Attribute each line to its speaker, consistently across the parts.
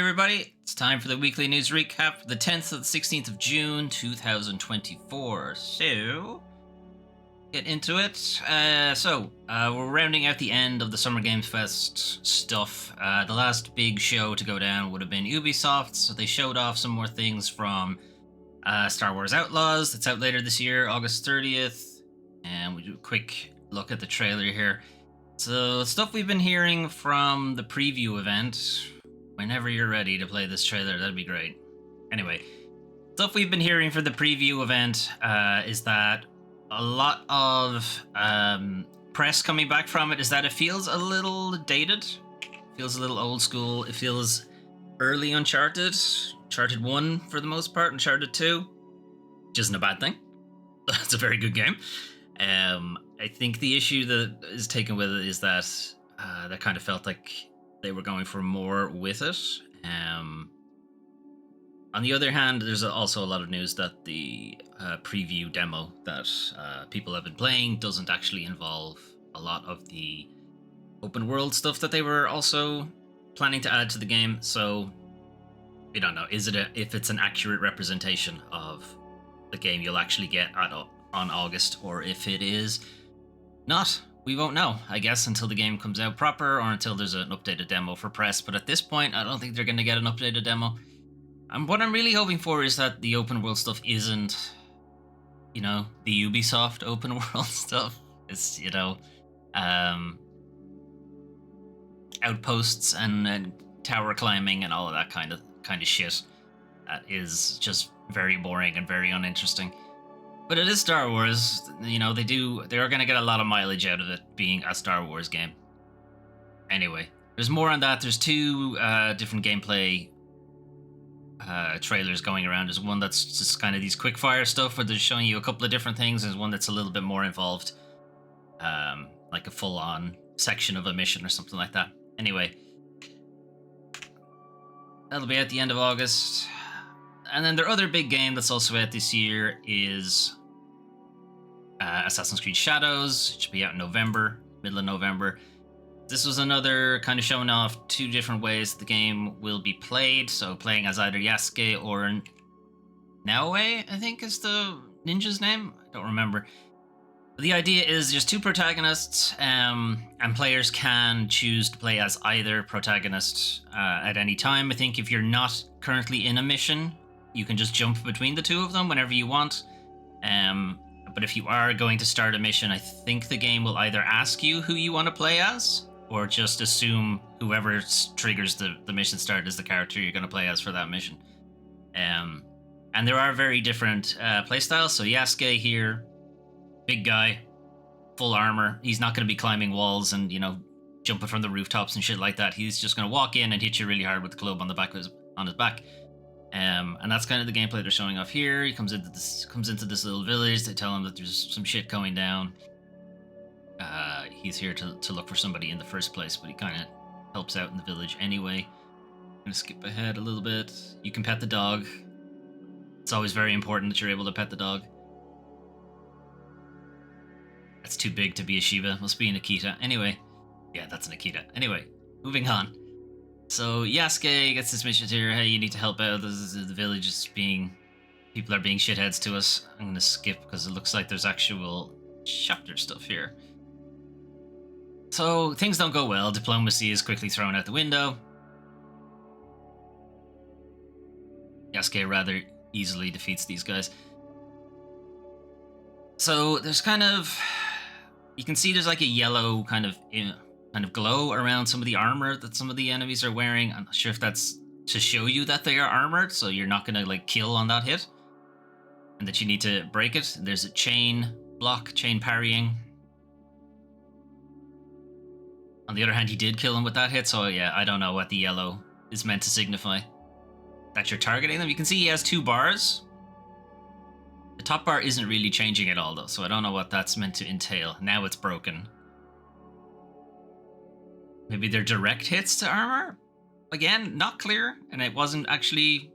Speaker 1: everybody. It's time for the weekly news recap for the 10th of the 16th of June 2024. So, get into it. We're rounding out the end of the Summer Games Fest stuff. The last big show to go down would have been Ubisoft, so they showed off some more things from Star Wars Outlaws. That's out later this year, August 30th. And we do a quick look at the trailer here. So, stuff we've been hearing from the preview event. Whenever you're ready to play this trailer, that'd be great. Anyway, stuff we've been hearing for the preview event is that a lot of press coming back from it is that it feels a little dated, feels a little old school. It feels early Uncharted, Uncharted 1 for the most part, Uncharted 2, which isn't a bad thing. That's a very good game. I think the issue that is taken with it is that that kind of felt like they were going for more with it. On the other hand, there's also a lot of news that the preview demo that people have been playing doesn't actually involve a lot of the open world stuff that they were also planning to add to the game. So we don't know. If it's an accurate representation of the game you'll actually get on August, or if it is not. We won't know, I guess, until the game comes out proper or until there's an updated demo for press. But at this point, I don't think they're going to get an updated demo. And what I'm really hoping for is that the open world stuff isn't, the Ubisoft open world stuff. It's, outposts and tower climbing and all of that kind of shit. That is just very boring and very uninteresting. But it is Star Wars, they are going to get a lot of mileage out of it being a Star Wars game. Anyway, there's more on that. There's two different gameplay trailers going around. There's one that's just kind of these quick fire stuff where they're showing you a couple of different things. There's one that's a little bit more involved, like a full-on section of a mission or something like that. Anyway, that'll be at the end of August. And then their other big game that's also out this year is Assassin's Creed Shadows. It should be out in November, middle of November. This was another kind of showing off two different ways the game will be played. So playing as either Yasuke or Naoe, I think is the ninja's name. I don't remember. But the idea is there's two protagonists, and players can choose to play as either protagonist at any time. I think if you're not currently in a mission, you can just jump between the two of them whenever you want. But if you are going to start a mission, I think the game will either ask you who you want to play as, or just assume whoever triggers the mission start is the character you're going to play as for that mission. And there are very different playstyles. So Yasuke here, big guy, full armor. He's not going to be climbing walls and, jumping from the rooftops and shit like that. He's just going to walk in and hit you really hard with the club on his back. And that's kind of the gameplay they're showing off here. He comes into this little village. They tell him that there's some shit going down. He's here to look for somebody in the first place, but he kind of helps out in the village anyway. I'm gonna skip ahead a little bit. You can pet the dog. It's always very important that you're able to pet the dog. That's too big to be a Shiba. Must be an Akita. Anyway, yeah, that's an Akita. Anyway, moving on. So Yasuke gets this mission here. Hey, you need to help out. The village is people are being shitheads to us. I'm gonna skip because it looks like there's actual chapter stuff here. So things don't go well. Diplomacy is quickly thrown out the window. Yasuke rather easily defeats these guys. So there's you can see there's like a yellow kind of glow around some of the armor that some of the enemies are wearing. I'm not sure if that's to show you that they are armored, so you're not going to kill on that hit, and that you need to break it. There's a chain parrying. On the other hand, he did kill him with that hit, so yeah, I don't know what the yellow is meant to signify. That you're targeting them. You can see he has two bars. The top bar isn't really changing at all though, so I don't know what that's meant to entail. Now it's broken. Maybe they're direct hits to armor? Again, not clear, and it wasn't actually...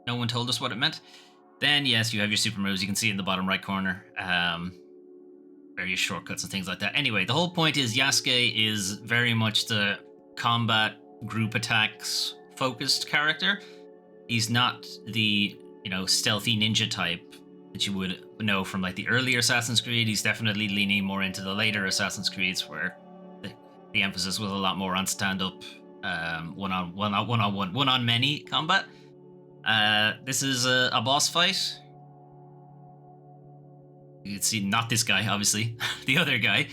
Speaker 1: No one told us what it meant. Then, yes, you have your super moves. You can see in the bottom right corner. Various shortcuts and things like that. Anyway, the whole point is Yasuke is very much the combat, group attacks, focused character. He's not the, stealthy ninja type that you would know from like the earlier Assassin's Creed. He's definitely leaning more into the later Assassin's Creeds, where the emphasis was a lot more on stand-up, one-on-many combat. This is a boss fight. You can see not this guy, obviously, the other guy.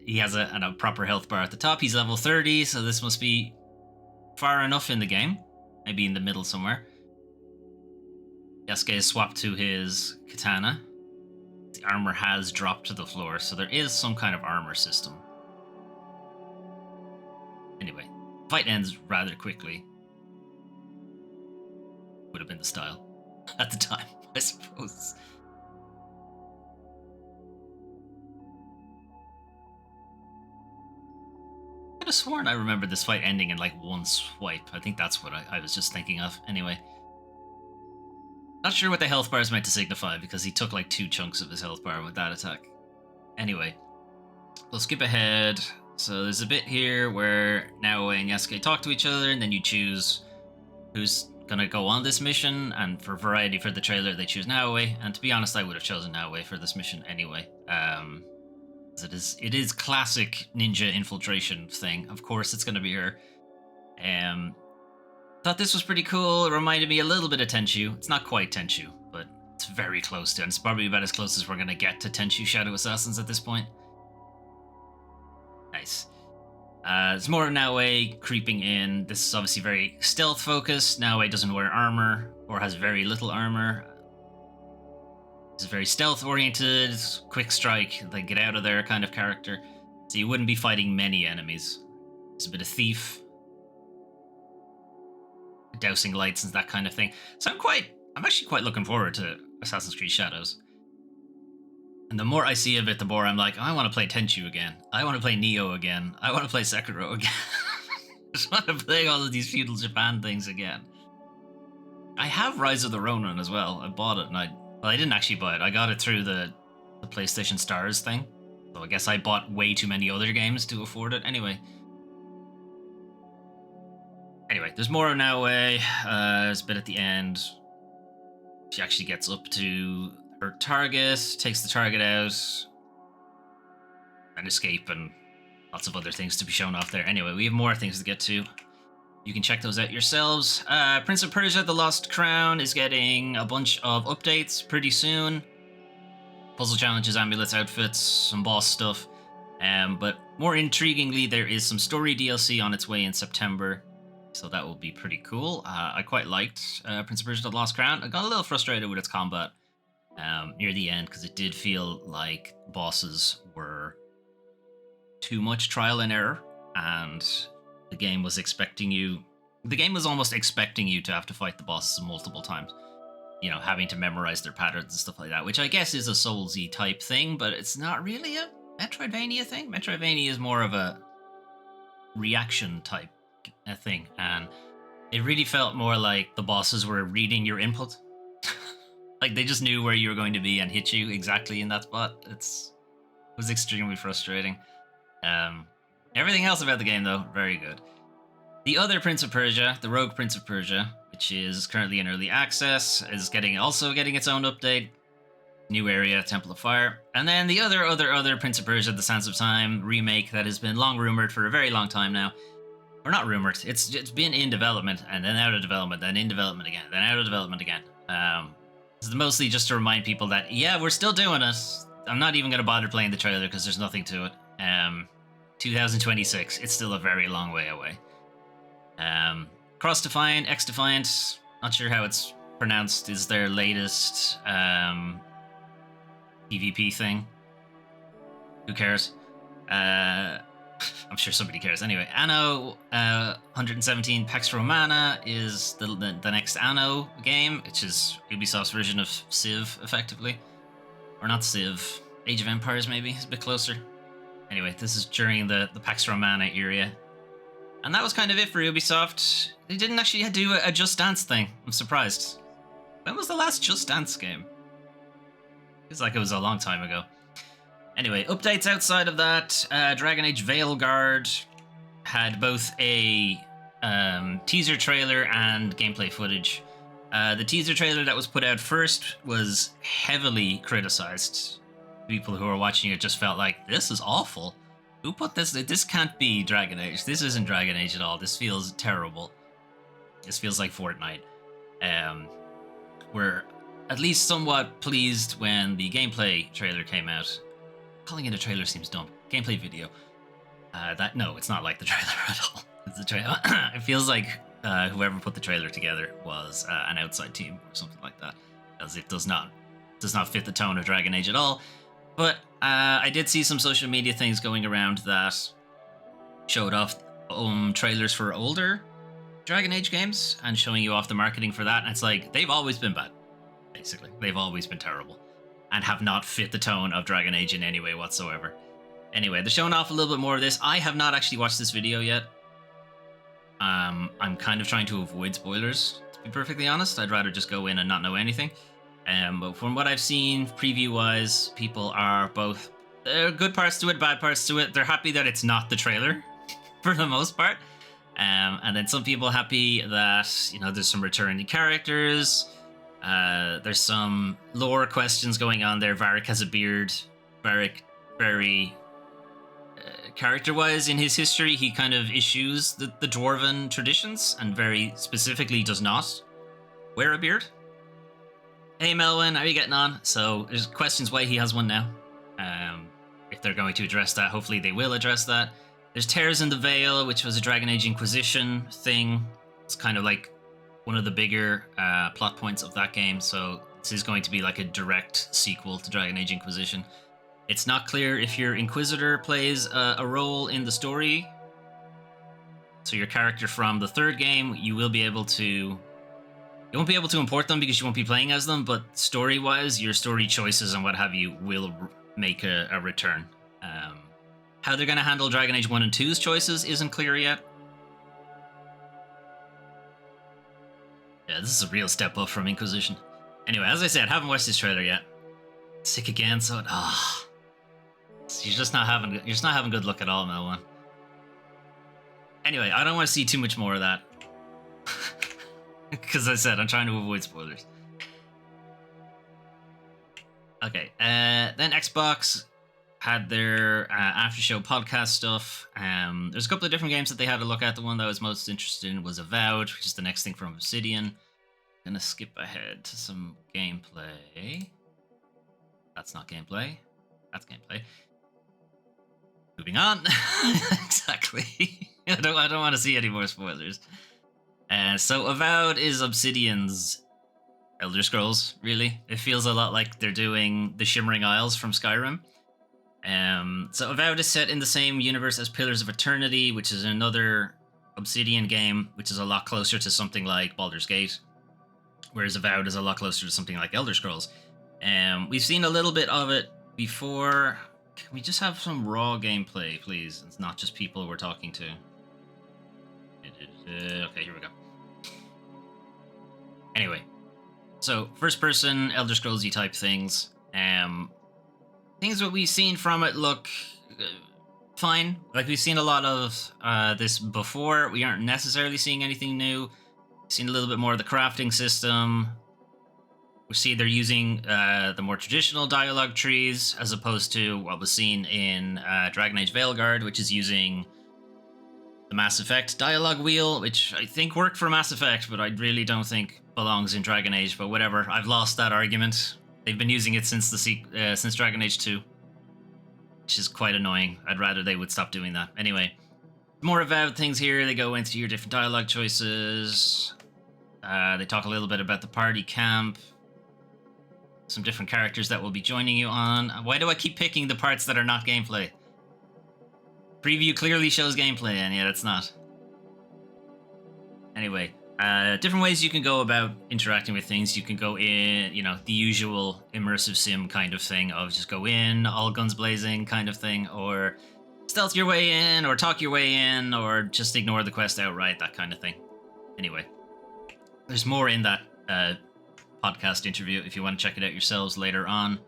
Speaker 1: He has a proper health bar at the top. He's level 30, so this must be far enough in the game. Maybe in the middle somewhere. Yasuke is swapped to his katana. The armor has dropped to the floor, so there is some kind of armor system. Anyway, fight ends rather quickly. Would have been the style at the time, I suppose. I could have sworn I remember this fight ending in like one swipe. I think that's what I was just thinking of. Anyway. Not sure what the health bar is meant to signify, because he took like 2 chunks of his health bar with that attack. Anyway, we'll skip ahead. So there's a bit here where Naoe and Yasuke talk to each other, and then you choose who's gonna go on this mission. And for variety for the trailer, they choose Naoe. And to be honest, I would have chosen Naoe for this mission anyway. It is classic ninja infiltration thing. Of course, it's gonna be her. Thought this was pretty cool. It reminded me a little bit of Tenchu. It's not quite Tenchu, but it's very close to it. It's probably about as close as we're going to get to Tenchu Shadow Assassins at this point. Nice. There's more Naoe creeping in. This is obviously very stealth focused. Naoe doesn't wear armor, or has very little armor. It's very stealth oriented, quick strike, like get out of there kind of character. So you wouldn't be fighting many enemies. There's a bit of thief, dousing lights and that kind of thing. So I'm actually quite looking forward to Assassin's Creed Shadows. And the more I see of it, the more I'm like, I want to play Tenchu again. I want to play Nioh again. I want to play Sekiro again. I just want to play all of these feudal Japan things again. I have Rise of the Ronin as well. I bought it, and I didn't actually buy it. I got it through the PlayStation Stars thing. So I guess I bought way too many other games to afford it. Anyway, there's more of Naoe. There's a bit at the end. She actually gets up to her target, takes the target out, and escape, and lots of other things to be shown off there. Anyway, we have more things to get to. You can check those out yourselves. Prince of Persia: The Lost Crown is getting a bunch of updates pretty soon. Puzzle challenges, amulets, outfits, some boss stuff. But more intriguingly, there is some story DLC on its way in September. So that will be pretty cool. I quite liked Prince of Persia: The Lost Crown. I got a little frustrated with its combat near the end, because it did feel like bosses were too much trial and error, and the game was almost expecting you to have to fight the bosses multiple times. Having to memorize their patterns and stuff like that, which I guess is a Soulsy type thing, but it's not really a Metroidvania thing. Metroidvania is more of a reaction type thing, and it really felt more like the bosses were reading your input. Like they just knew where you were going to be and hit you exactly in that spot. It was extremely frustrating. Everything else about the game, though, very good. The other Prince of Persia, the Rogue Prince of Persia, which is currently in early access, is also getting its own update. New area, Temple of Fire. And then the other Prince of Persia, The Sands of Time remake that has been long rumored for a very long time now. Or not rumored, it's been in development, and then out of development, then in development again, then out of development again. This is mostly just to remind people that, yeah, we're still doing it. I'm not even going to bother playing the trailer because there's nothing to it. 2026, it's still a very long way away. Cross Defiant, X Defiant, not sure how it's pronounced, is their latest PvP thing. Who cares? I'm sure somebody cares. Anyway, Anno 117 Pax Romana is the next Anno game, which is Ubisoft's version of Civ, effectively. Or not Civ, Age of Empires maybe, it's a bit closer. Anyway, this is during the Pax Romana era. And that was kind of it for Ubisoft. They didn't actually do a Just Dance thing. I'm surprised. When was the last Just Dance game? Feels like it was a long time ago. Anyway, updates outside of that. Dragon Age Veilguard had both a teaser trailer and gameplay footage. The teaser trailer that was put out first was heavily criticized. People who were watching it just felt like, this is awful. Who put this? This can't be Dragon Age. This isn't Dragon Age at all. This feels terrible. This feels like Fortnite. We're at least somewhat pleased when the gameplay trailer came out. Calling it a trailer seems dumb. Gameplay video. No, it's not like the trailer at all. It's a trailer. It feels like whoever put the trailer together was an outside team or something like that, because it does not fit the tone of Dragon Age at all. But I did see some social media things going around that showed off trailers for older Dragon Age games and showing you off the marketing for that. And it's like, they've always been bad, basically. They've always been terrible and have not fit the tone of Dragon Age in any way whatsoever. Anyway, they're showing off a little bit more of this. I have not actually watched this video yet. I'm kind of trying to avoid spoilers, to be perfectly honest. I'd rather just go in and not know anything. But from what I've seen, preview-wise, people are both... There are good parts to it, bad parts to it. They're happy that it's not the trailer, for the most part. And then some people happy that, you know, there's some returning characters. There's some lore questions going on there. Varric has a beard. Varric, very... character-wise, in his history, he kind of eschews the dwarven traditions and very specifically does not wear a beard. Hey Melwin, how are you getting on? So there's questions why he has one now. If they're going to address that, hopefully they will address that. There's Tears in the Veil, which was a Dragon Age Inquisition thing. It's kind of like one of the bigger plot points of that game, so this is going to be like a direct sequel to Dragon Age Inquisition. It's not clear if your Inquisitor plays a role in the story. So your character from the third game, you won't be able to import them because you won't be playing as them, but story-wise, your story choices and what have you will make a return. How they're going to handle Dragon Age 1 and 2's choices isn't clear yet. Yeah, this is a real step up from Inquisition. Anyway, as I said, haven't watched this trailer yet. Sick again, so you're just not having good luck at all, Melwin. Anyway, I don't want to see too much more of that. Because I said, I'm trying to avoid spoilers. Okay, then Xbox had their after-show podcast stuff. There's a couple of different games that they had to look at. The one that I was most interested in was Avowed, which is the next thing from Obsidian. Gonna skip ahead to some gameplay. That's not gameplay. That's gameplay. Moving on. Exactly. I don't want to see any more spoilers. So Avowed is Obsidian's Elder Scrolls, really. It feels a lot like they're doing the Shimmering Isles from Skyrim. So Avowed is set in the same universe as Pillars of Eternity, which is another Obsidian game, which is a lot closer to something like Baldur's Gate, whereas Avowed is a lot closer to something like Elder Scrolls. We've seen a little bit of it before. Can we just have some raw gameplay, please? It's not just people we're talking to. Okay, here we go. Anyway, so first-person Elder Scrolls-y type things. Things that we've seen from it look fine. Like, we've seen a lot of this before. We aren't necessarily seeing anything new. We've seen a little bit more of the crafting system. We see they're using the more traditional dialogue trees as opposed to what was seen in Dragon Age Veilguard, which is using the Mass Effect dialogue wheel, which I think worked for Mass Effect, but I really don't think belongs in Dragon Age. But whatever, I've lost that argument. They've been using it since since Dragon Age 2, which is quite annoying. I'd rather they would stop doing that. Anyway, more about things here. They go into your different dialogue choices. They talk a little bit about the party camp. Some different characters that will be joining you on. Why do I keep picking the parts that are not gameplay? Preview clearly shows gameplay, and yet it's not. Anyway, different ways you can go about interacting with things. You can go in, you know, the usual immersive sim kind of thing of just go in, all guns blazing kind of thing, or stealth your way in, or talk your way in, or just ignore the quest outright, that kind of thing. Anyway, there's more in that podcast interview if you want to check it out yourselves later on.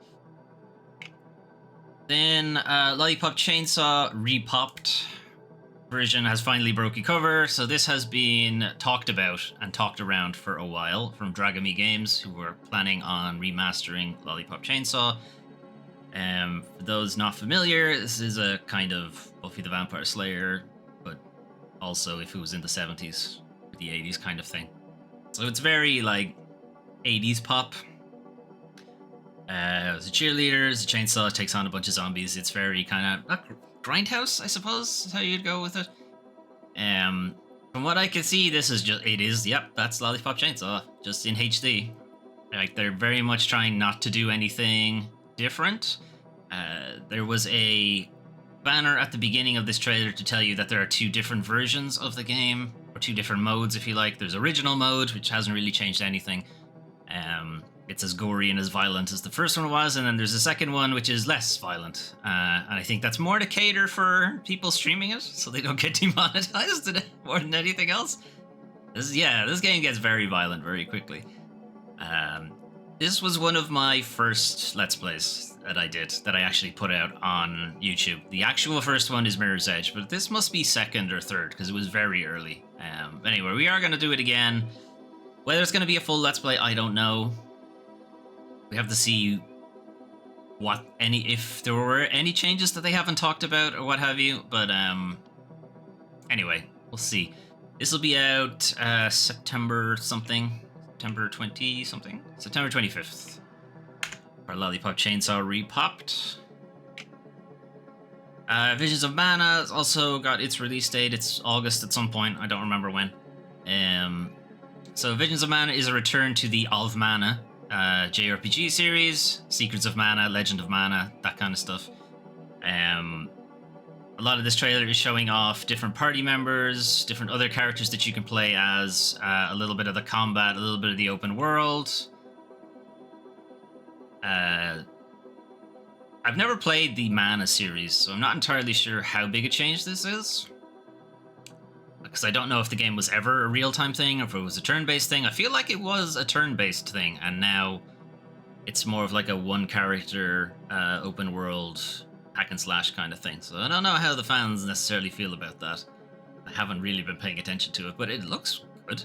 Speaker 1: Then Lollipop Chainsaw repopped version has finally broken cover. So this has been talked about and talked around for a while from Dragami Games, who were planning on remastering Lollipop Chainsaw. For those not familiar, this is a kind of Buffy the Vampire Slayer, but also if it was in the 70s or the 80s kind of thing. So it's very like 80s pop. As a cheerleader, as a chainsaw, takes on a bunch of zombies. It's very kind of grindhouse, I suppose, is how you'd go with it. From what I can see, this is yep, that's Lollipop Chainsaw, just in HD. Like, they're very much trying not to do anything different. There was a banner at the beginning of this trailer to tell you that there are 2 different versions of the game, or 2 different modes, if you like. There's original mode, which hasn't really changed anything. It's as gory and as violent as the first one was, and then there's a second one which is less violent, and I think that's more to cater for people streaming it so they don't get demonetized more than anything else. This game gets very violent very quickly. This was one of my first Let's Plays that I did, that I actually put out on YouTube. The actual first one is Mirror's Edge, but this must be second or third because it was very early. Anyway, we are going to do it again. Whether it's going to be a full Let's Play, I don't know. We have to see if there were any changes that they haven't talked about or what have you. But anyway, we'll see. This will be out September 25th. Our Lollipop Chainsaw repopped. Visions of Mana has also got its release date. It's August at some point. I don't remember when. So Visions of Mana is a return to the Of Mana JRPG series, Secrets of Mana, Legend of Mana, that kind of stuff. A lot of this trailer is showing off different party members, different other characters that you can play as, a little bit of the combat, a little bit of the open world. I've never played the Mana series, so I'm not entirely sure how big a change this is. Because I don't know if the game was ever a real-time thing or if it was a turn-based thing. I feel like it was a turn-based thing, and now it's more of like a one-character, open-world hack-and-slash kind of thing. So I don't know how the fans necessarily feel about that. I haven't really been paying attention to it, but it looks good.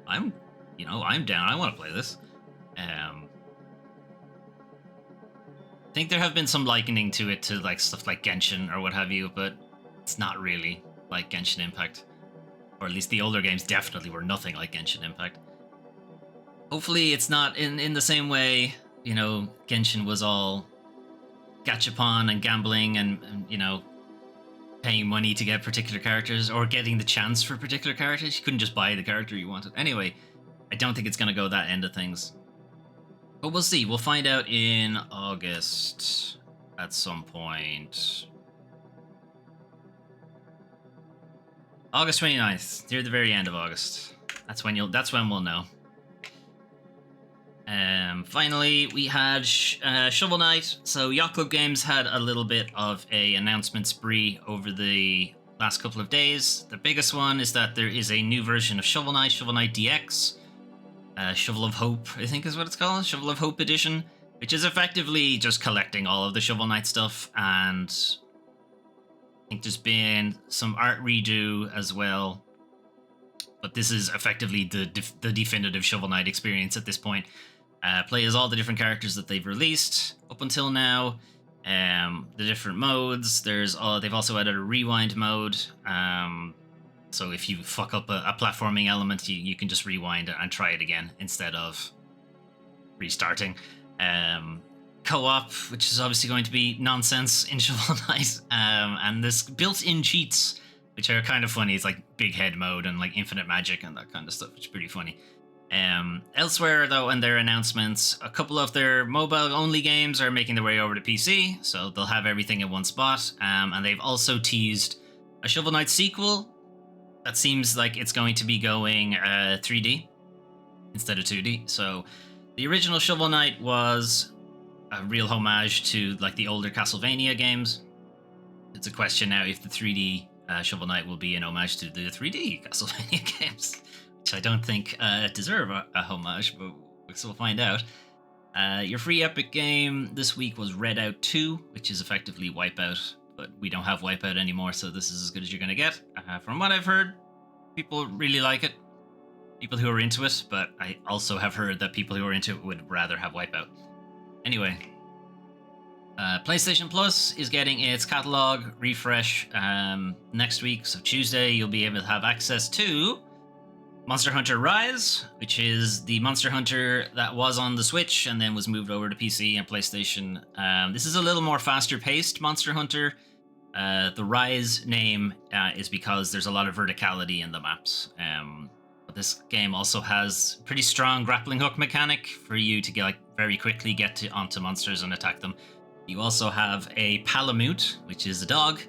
Speaker 1: I'm down. I want to play this. I think there have been some likening to it to like stuff like Genshin or what have you, but it's not really like Genshin Impact. Or at least the older games definitely were nothing like Genshin Impact. Hopefully it's not in the same way, Genshin was all gachapon and gambling and paying money to get particular characters or getting the chance for particular characters. You couldn't just buy the character you wanted. Anyway, I don't think it's going to go that end of things. But we'll see. We'll find out in August at some point. August 29th, near the very end of August. That's when we'll know. Finally, we had Shovel Knight. So Yacht Club Games had a little bit of a announcement spree over the last couple of days. The biggest one is that there is a new version of Shovel Knight DX. Shovel of Hope, I think is what it's called. Shovel of Hope Edition, which is effectively just collecting all of the Shovel Knight stuff, and I think there's been some art redo as well. But this is effectively the definitive Shovel Knight experience at this point. Play as all the different characters that they've released up until now. The different modes. They've also added a rewind mode. So if you fuck up a platforming element, you can just rewind and try it again instead of restarting. Co-op, which is obviously going to be nonsense in Shovel Knight. And there's built-in cheats, which are kind of funny. It's like big head mode and like infinite magic and that kind of stuff, which is pretty funny. Elsewhere, though, in their announcements, a couple of their mobile-only games are making their way over to PC, so they'll have everything in one spot. And they've also teased a Shovel Knight sequel that seems like it's going to be going 3D instead of 2D. So the original Shovel Knight was a real homage to like the older Castlevania games. It's a question now if the 3D Shovel Knight will be an homage to the 3D Castlevania games, which I don't think deserve a homage, but we'll find out. Your free Epic game this week was Red Out 2, which is effectively Wipeout, but we don't have Wipeout anymore, so this is as good as you're going to get. From what I've heard, people really like it. People who are into it, but I also have heard that people who are into it would rather have Wipeout. Anyway, PlayStation Plus is getting its catalog refresh next week, so Tuesday you'll be able to have access to Monster Hunter Rise, which is the Monster Hunter that was on the Switch and then was moved over to PC and PlayStation. This is a little more faster paced Monster Hunter. The Rise name is because there's a lot of verticality in the maps. But this game also has a pretty strong grappling hook mechanic for you to get, very quickly get onto monsters and attack them. You also have a Palamute, which is a dog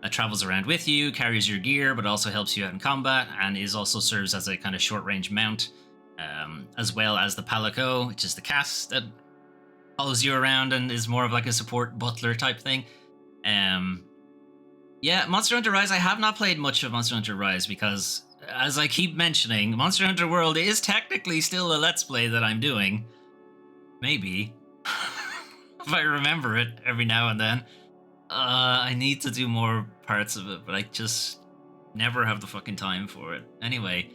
Speaker 1: that travels around with you, carries your gear, but also helps you out in combat, and also serves as a kind of short-range mount, as well as the Palico, which is the cat that follows you around and is more of like a support butler type thing. Yeah, Monster Hunter Rise, I have not played much of Monster Hunter Rise because, as I keep mentioning, Monster Hunter World is technically still a Let's Play that I'm doing. Maybe. If I remember it every now and then. I need to do more parts of it, but I just never have the fucking time for it. Anyway.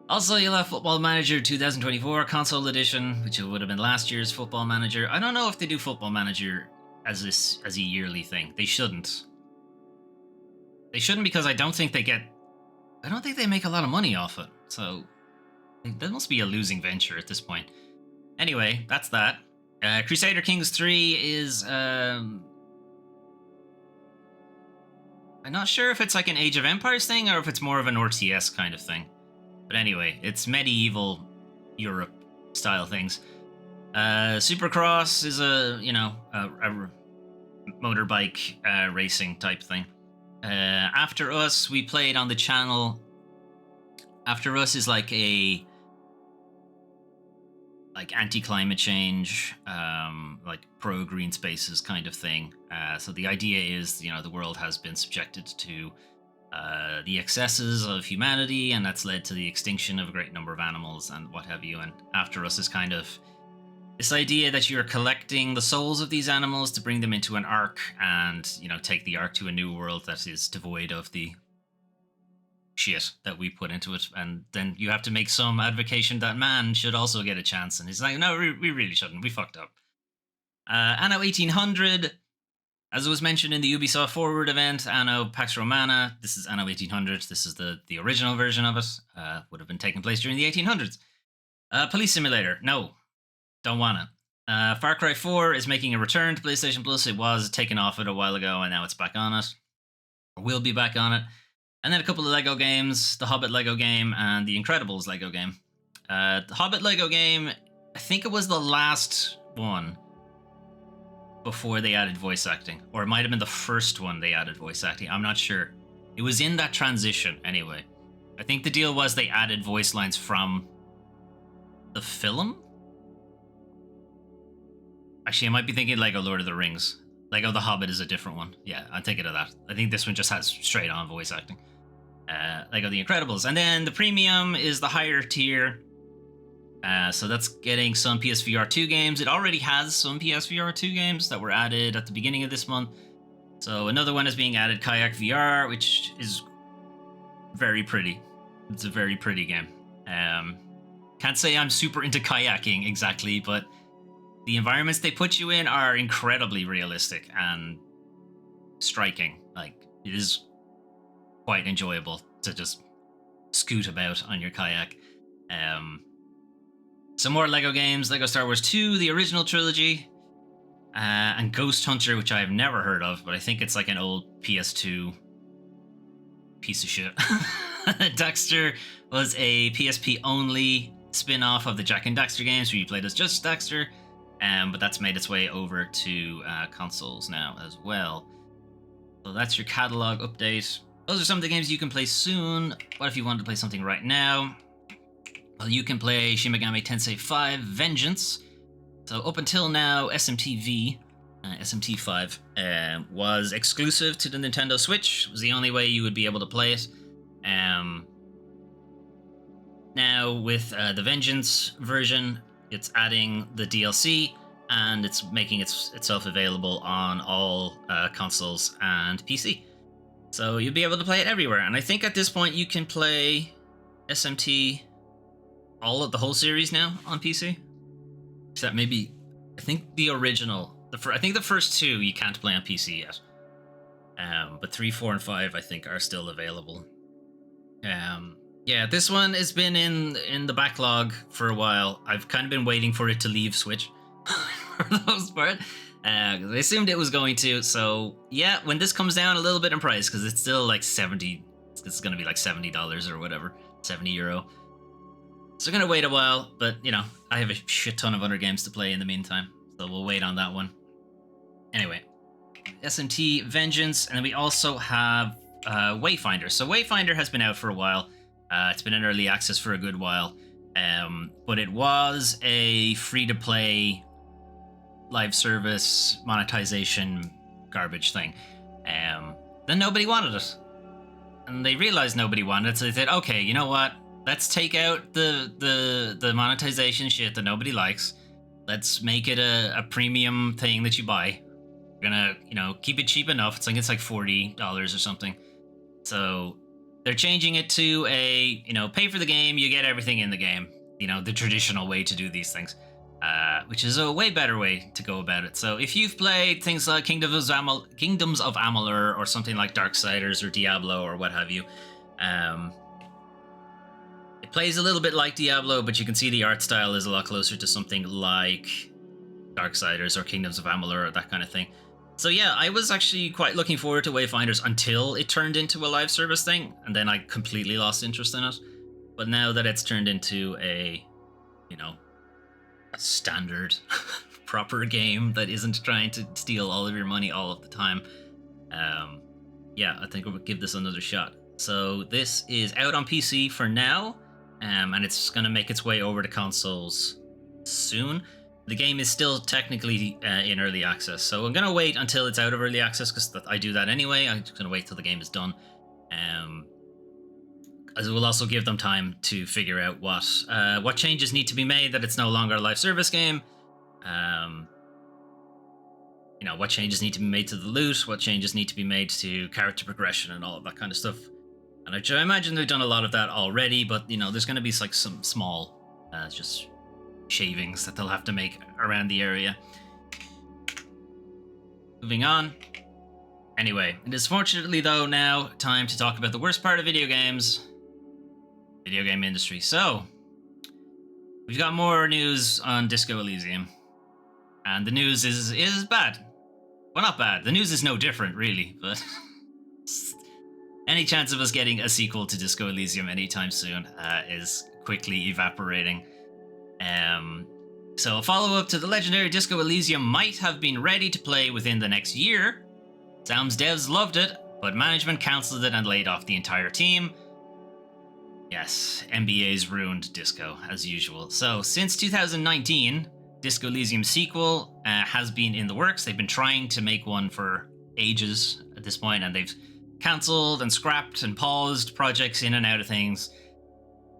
Speaker 1: Also, you'll have Football Manager 2024 Console Edition, which would have been last year's Football Manager. I don't know if they do Football Manager as a yearly thing. They shouldn't. They shouldn't because I don't think they make a lot of money off it. So, that must be a losing venture at this point. Anyway, that's that. Crusader Kings 3 is... I'm not sure if it's like an Age of Empires thing or if it's more of an RTS kind of thing. But anyway, it's medieval Europe style things. Supercross is a motorbike racing type thing. After Us, we played on the channel. After Us is like a anti-climate change, like pro-green spaces kind of thing. So the idea is, the world has been subjected to the excesses of humanity, and that's led to the extinction of a great number of animals and what have you. And After Us is kind of this idea that you're collecting the souls of these animals to bring them into an ark and, take the ark to a new world that is devoid of the shit that we put into it, and then you have to make some advocation that man should also get a chance, and he's like, no, we really shouldn't, we fucked up. Anno 1800, as was mentioned in the Ubisoft Forward event, Anno Pax Romana, this is Anno 1800, this is the original version of it, would have been taking place during the 1800s. Police Simulator, no, don't want it. Far Cry 4 is making a return to PlayStation Plus. It was taken off it a while ago, and now it's back on it, or will be back on it. And then a couple of Lego games, the Hobbit Lego game and the Incredibles Lego game. The Hobbit Lego game, I think it was the last one before they added voice acting. Or it might have been the first one they added voice acting. I'm not sure. It was in that transition anyway. I think the deal was they added voice lines from the film? Actually, I might be thinking Lego Lord of the Rings. Lego The Hobbit is a different one. Yeah, I'm thinking of that. I think this one just has straight on voice acting. Lego The Incredibles. And then the premium is the higher tier. So that's getting some PSVR 2 games. It already has some PSVR 2 games that were added at the beginning of this month. So another one is being added, Kayak VR, which is very pretty. It's a very pretty game. Can't say I'm super into kayaking exactly, but the environments they put you in are incredibly realistic and striking. It is quite enjoyable to just scoot about on your kayak. Some more Lego games, Lego Star Wars 2, the original trilogy, and Ghost Hunter, which I've never heard of, but I think it's like an old PS2 piece of shit. Dexter was a PSP only spin-off of the Jak and Daxter games where you played as just Dexter, but that's made its way over to consoles now as well. So that's your catalog update. Those are some of the games you can play soon. What if you wanted to play something right now? Well, you can play Shin Megami Tensei 5 Vengeance. So up until now, SMT 5, was exclusive to the Nintendo Switch. It was the only way you would be able to play it. Now with the Vengeance version, it's adding the DLC and it's making itself available on all consoles and PC. So you'll be able to play it everywhere. And I think at this point you can play SMT, all of the whole series now on PC. Except maybe, I think the original, I think the first two you can't play on PC yet. But 3, 4, and 5 I think are still available. Yeah, this one has been in the backlog for a while. I've kind of been waiting for it to leave Switch for the most part. I assumed it was going to, so yeah, when this comes down a little bit in price, because it's still like 70, it's going to be like $70 or whatever, €70. So we're going to wait a while, but you know, I have a shit ton of other games to play in the meantime, so we'll wait on that one. Anyway, SMT Vengeance, and then we also have Wayfinder. So Wayfinder has been out for a while. It's been in early access for a good while, but it was a free-to-play live service monetization garbage thing. Then nobody wanted it, and they realized nobody wanted it, so they said, okay, you know what? Let's take out the monetization shit that nobody likes. Let's make it a premium thing that you buy. We're gonna, you know, keep it cheap enough. It's like $40 or something. So they're changing it to a, you know, pay for the game, you get everything in the game. You know, the traditional way to do these things, which is a way better way to go about it. So if you've played things like Kingdoms of Amalur or something like Darksiders or Diablo or what have you, it plays a little bit like Diablo, but you can see the art style is a lot closer to something like Darksiders or Kingdoms of Amalur or that kind of thing. So yeah, I was actually quite looking forward to Wayfinders until it turned into a live service thing, and then I completely lost interest in it. But now that it's turned into a, you know, a standard proper game that isn't trying to steal all of your money all of the time, yeah, I think we'll give this another shot. So this is out on PC for now, and it's going to make its way over to consoles soon. The game is still technically in early access, so I'm going to wait until it's out of early access, because I do that anyway. I'm just going to wait till the game is done. As it will also give them time to figure out what changes need to be made, that it's no longer a live service game. You know, what changes need to be made to the loot, what changes need to be made to character progression and all of that kind of stuff. And I imagine they've done a lot of that already, but you know, there's going to be like some small just shavings that they'll have to make around the area. Moving on. Anyway, it is fortunately though now time to talk about the worst part of video games. Video game industry. So, we've got more news on Disco Elysium. And the news is bad. Well, not bad. The news is no different, really, but any chance of us getting a sequel to Disco Elysium anytime soon is quickly evaporating. So a follow-up to the legendary Disco Elysium might have been ready to play within the next year. Sam's devs loved it, but management cancelled it and laid off the entire team. Yes, MBAs ruined Disco, as usual. So, since 2019, Disco Elysium sequel has been in the works. They've been trying to make one for ages at this point, and they've cancelled and scrapped and paused projects in and out of things.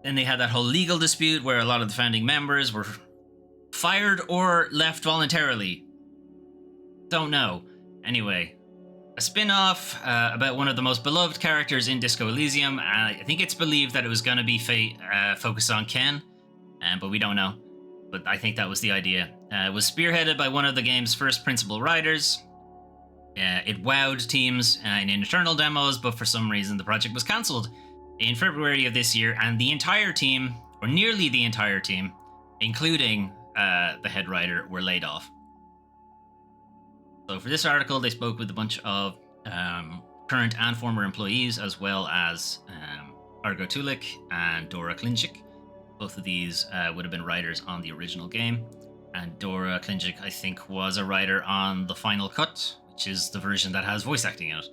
Speaker 1: Then they had that whole legal dispute where a lot of the founding members were fired or left voluntarily. Don't know. Anyway, a spin-off about one of the most beloved characters in Disco Elysium. I think it's believed that it was going to be focused on Ken, but we don't know. But I think that was the idea. It was spearheaded by one of the game's first principal writers. It wowed teams in internal demos, but for some reason the project was cancelled in February of this year, and the entire team, or nearly the entire team, including the head writer, were laid off. So for this article, they spoke with a bunch of current and former employees, as well as Argo Tulik and Dora Klinchik. Both of these would have been writers on the original game. And Dora Klinchik, I think, was a writer on the Final Cut, which is the version that has voice acting in it.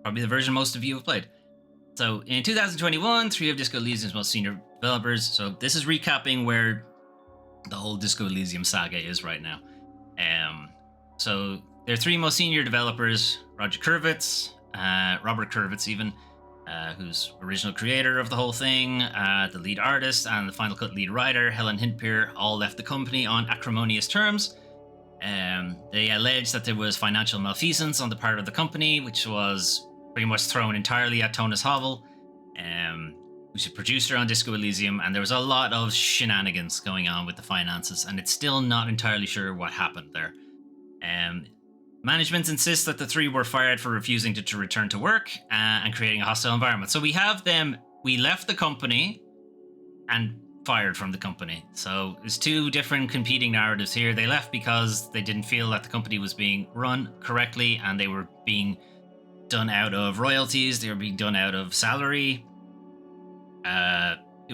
Speaker 1: Probably the version most of you have played. So in 2021, 3 of Disco Elysium's most senior developers. So this is recapping where the whole Disco Elysium saga is right now. So their 3 most senior developers, Robert Kurvitz even, who's original creator of the whole thing, the lead artist, and the Final Cut lead writer, Helen Hintpier, all left the company on acrimonious terms. They alleged that there was financial malfeasance on the part of the company, which was pretty much thrown entirely at Thomas Havel, who's a producer on Disco Elysium, and there was a lot of shenanigans going on with the finances, and it's still not entirely sure what happened there. Management insists that the three were fired for refusing to return to work and creating a hostile environment. So we have them, we left the company and fired from the company. So there's two different competing narratives here. They left because they didn't feel that the company was being run correctly and they were being done out of royalties, they were being done out of salary.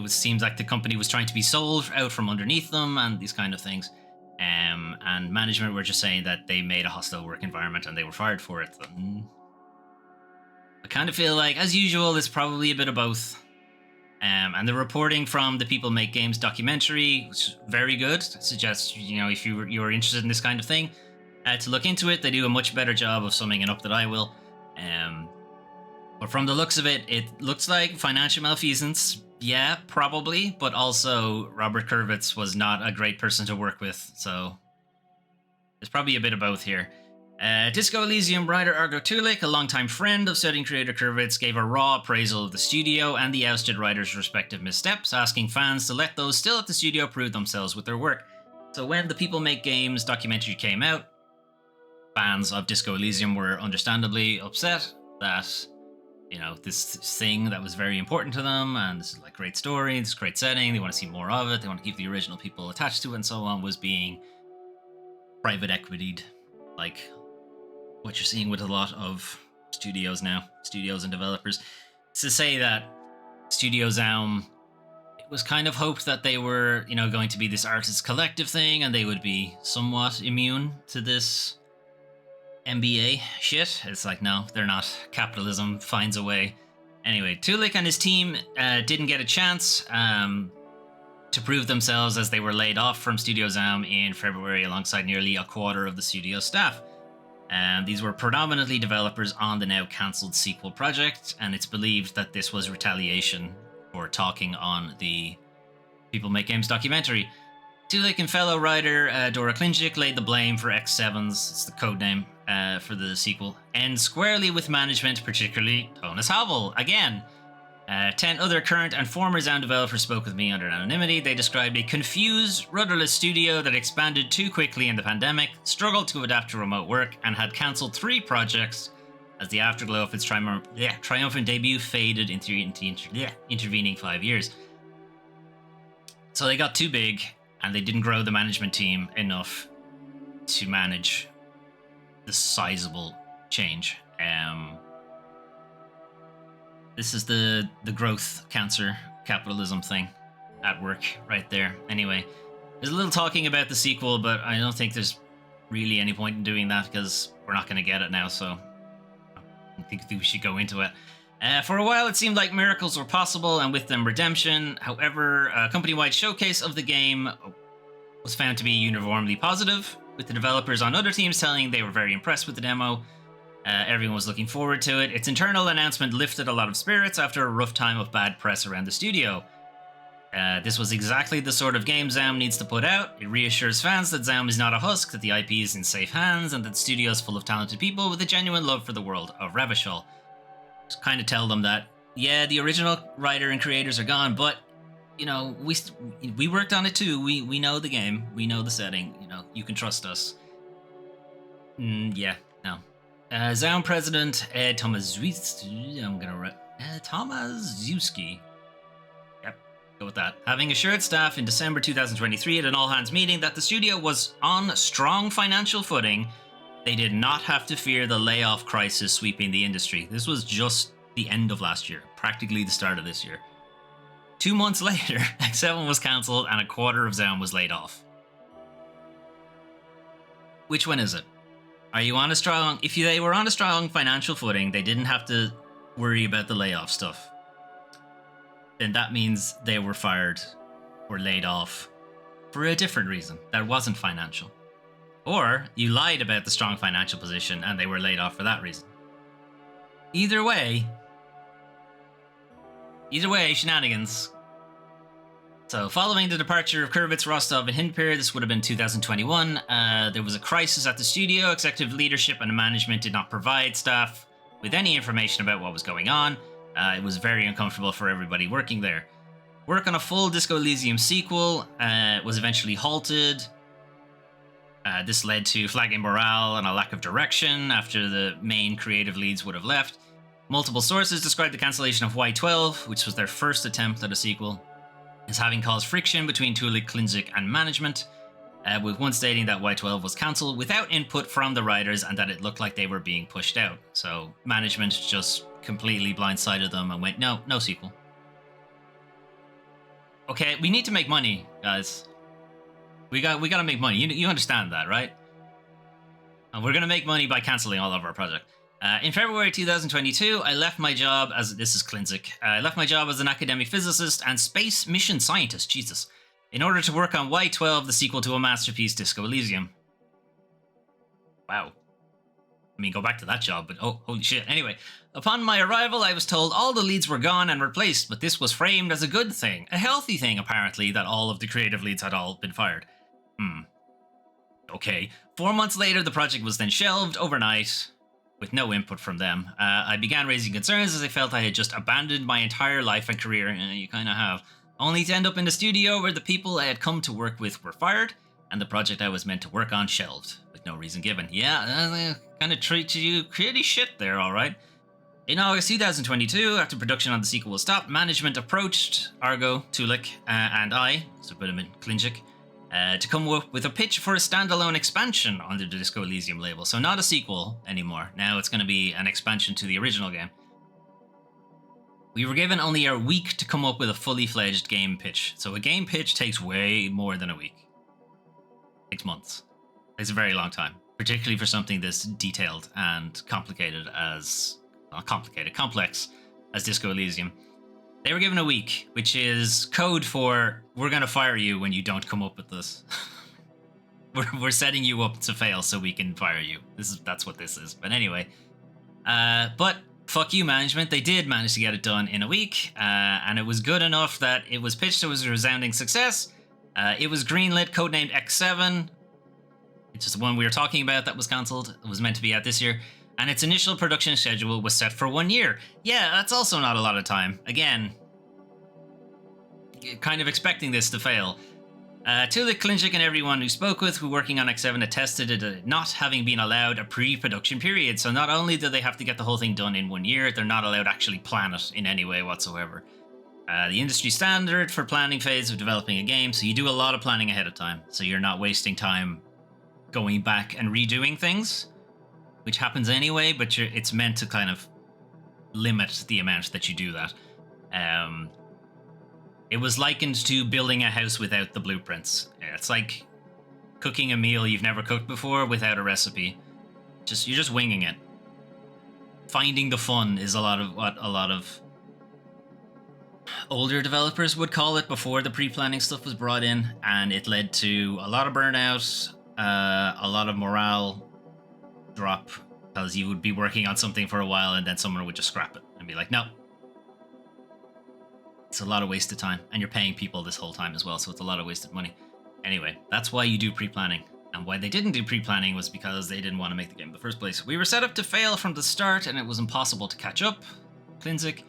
Speaker 1: Seems like the company was trying to be sold out from underneath them and these kind of things. And management were just saying that they made a hostile work environment and they were fired for it. So, I kind of feel like, as usual, it's probably a bit of both. And the reporting from the People Make Games documentary was very good. I suggest, if you're interested in this kind of thing, to look into it. They do a much better job of summing it up than I will. But from the looks of it, it looks like financial malfeasance. Yeah, probably. But also, Robert Kurvitz was not a great person to work with. So there's probably a bit of both here. Disco Elysium writer Argo Tulik, a longtime friend of setting creator Kurvitz, gave a raw appraisal of the studio and the ousted writers' respective missteps, asking fans to let those still at the studio prove themselves with their work. So when the People Make Games documentary came out, fans of Disco Elysium were understandably upset that, this thing that was very important to them, and this is like great story, this great setting, they want to see more of it, they want to keep the original people attached to it and so on, was being private equitied, like what you're seeing with a lot of studios now, studios and developers. It's to say that Studio Zaum, it was kind of hoped that they were, going to be this artist collective thing and they would be somewhat immune to this MBA shit. It's like, no, they're not. Capitalism finds a way. Anyway, Tulik and his team didn't get a chance to prove themselves as they were laid off from Studio Zaum in February alongside nearly a quarter of the studio staff. These were predominantly developers on the now cancelled sequel project, and it's believed that this was retaliation for talking on the People Make Games documentary. Tulik and fellow writer Dora Klinchik laid the blame for X7's, it's the codename for the sequel, and squarely with management, particularly Thomas Havel. Again, 10 other current and former Zaum developers spoke with me under anonymity. They described a confused, rudderless studio that expanded too quickly in the pandemic, struggled to adapt to remote work, and had cancelled 3 projects as the afterglow of its triumphant debut faded into intervening 5 years. So they got too big, and they didn't grow the management team enough to manage the sizable change. This is the growth cancer capitalism thing at work right there. Anyway, there's a little talking about the sequel, but I don't think there's really any point in doing that because we're not going to get it now, so I think we should go into it. For a while, it seemed like miracles were possible, and with them, redemption. However, a company-wide showcase of the game was found to be uniformly positive, with the developers on other teams telling they were very impressed with the demo. Everyone was looking forward to it. Its internal announcement lifted a lot of spirits after a rough time of bad press around the studio. This was exactly the sort of game Zaum needs to put out. It reassures fans that Zaum is not a husk, that the IP is in safe hands, and that the studio is full of talented people with a genuine love for the world of Revachol. Just kind of tell them that, yeah, the original writer and creators are gone, but, we worked on it too. We know the game. We know the setting. You can trust us. Yeah, no. Zaum president Ed Tomaszewski, Tomaszewski. Yep, go with that. Having assured staff in December 2023 at an all-hands meeting that the studio was on strong financial footing, they did not have to fear the layoff crisis sweeping the industry. This was just the end of last year, practically the start of this year. 2 months later, X7 was cancelled and a quarter of Zaum was laid off. Which one is it? Are you on a strong... If they were on a strong financial footing, they didn't have to worry about the layoff stuff. Then that means they were fired or laid off for a different reason that wasn't financial. Or you lied about the strong financial position and they were laid off for that reason. Either way, shenanigans. So, following the departure of Kurvitz, Rostov, and Hindpir, this would have been 2021, there was a crisis at the studio. Executive leadership and management did not provide staff with any information about what was going on. It was very uncomfortable for everybody working there. Work on a full Disco Elysium sequel was eventually halted. This led to flagging morale and a lack of direction after the main creative leads would have left. Multiple sources described the cancellation of Y12, which was their first attempt at a sequel, as having caused friction between Tulik, Klinzik, and management, with one stating that Y12 was cancelled without input from the writers and that it looked like they were being pushed out. So management just completely blindsided them and went, no sequel. Okay, we need to make money, guys. We gotta make money. You understand that, right? And we're gonna make money by cancelling all of our projects. In February 2022, I left my job as... This is Klinzik. I left my job as an academic physicist and space mission scientist, Jesus, in order to work on Y12, the sequel to a masterpiece, Disco Elysium. Wow. I mean, go back to that job, but oh, holy shit. Anyway, upon my arrival, I was told all the leads were gone and replaced, but this was framed as a good thing, a healthy thing, apparently, that all of the creative leads had all been fired. Okay. 4 months later, the project was then shelved overnight, with no input from them. I began raising concerns as I felt I had just abandoned my entire life and career, and you kind of have, only to end up in the studio where the people I had come to work with were fired, and the project I was meant to work on shelved, with no reason given. Yeah, kind of treat you pretty shit there, alright. In August 2022, after production on the sequel was stopped, management approached Argo, Tulik, and I, so put him in Klinzik, to come up with a pitch for a standalone expansion under the Disco Elysium label. So not a sequel anymore. Now it's going to be an expansion to the original game. We were given only a week to come up with a fully fledged game pitch. So a game pitch takes way more than a week. It takes months. It's a very long time, particularly for something this detailed and complex as Disco Elysium. They were given a week, which is code for, we're going to fire you when you don't come up with this. we're setting you up to fail so we can fire you. That's what this is. But anyway, but fuck you, management. They did manage to get it done in a week, and it was good enough that it was pitched. It was a resounding success. It was greenlit, codenamed X7, which is the one we were talking about that was cancelled. It was meant to be out this year. And its initial production schedule was set for 1 year. Yeah, that's also not a lot of time. Again, kind of expecting this to fail. Tulik, Klinzik, and everyone who spoke with who were working on X7 attested it not having been allowed a pre-production period. So not only do they have to get the whole thing done in 1 year, they're not allowed to actually plan it in any way whatsoever. The industry standard for planning phase of developing a game, so you do a lot of planning ahead of time. So you're not wasting time going back and redoing things, which happens anyway, but it's meant to kind of limit the amount that you do that. It was likened to building a house without the blueprints. It's like cooking a meal you've never cooked before without a recipe. You're just winging it. Finding the fun is a lot of what a lot of older developers would call it before the pre-planning stuff was brought in, and it led to a lot of burnout, a lot of morale drop, because you would be working on something for a while and then someone would just scrap it and be like, no. It's a lot of wasted time, and you're paying people this whole time as well, so it's a lot of wasted money. Anyway, that's why you do pre-planning. And why they didn't do pre-planning was because they didn't want to make the game in the first place. We were set up to fail from the start, and it was impossible to catch up. Klinzik.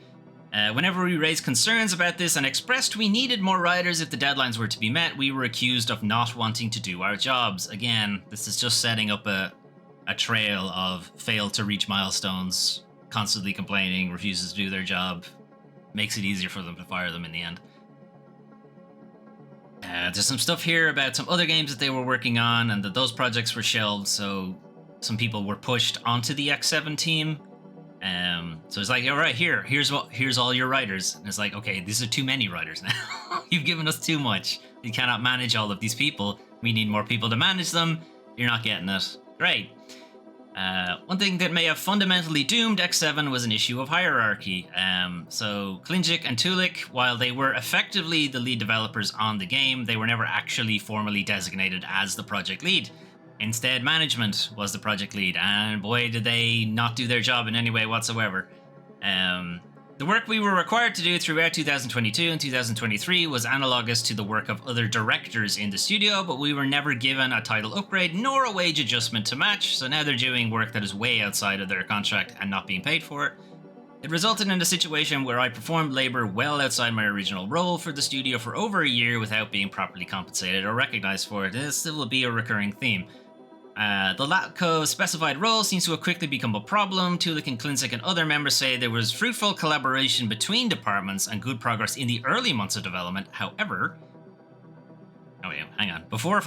Speaker 1: Whenever we raised concerns about this and expressed we needed more writers if the deadlines were to be met, we were accused of not wanting to do our jobs. Again, this is just setting up a trail of failed to reach milestones, constantly complaining, refuses to do their job, makes it easier for them to fire them in the end. There's some stuff here about some other games that they were working on and that those projects were shelved, so some people were pushed onto the X7 team. So it's like, all right, here's all your writers. And it's like, okay, these are too many writers now. You've given us too much. You cannot manage all of these people. We need more people to manage them. You're not getting it. Great. One thing that may have fundamentally doomed X7 was an issue of hierarchy. So Klinzik and Tulik, while they were effectively the lead developers on the game, they were never actually formally designated as the project lead. Instead, management was the project lead, and boy, did they not do their job in any way whatsoever. The The work we were required to do throughout 2022 and 2023 was analogous to the work of other directors in the studio, but we were never given a title upgrade nor a wage adjustment to match, so now they're doing work that is way outside of their contract and not being paid for it. It resulted in a situation where I performed labor well outside my original role for the studio for over a year without being properly compensated or recognized for it. This will be a recurring theme. The lack of specified role seems to have quickly become a problem. Tulik and Klinzik and other members say there was fruitful collaboration between departments and good progress in the early months of development. However, Before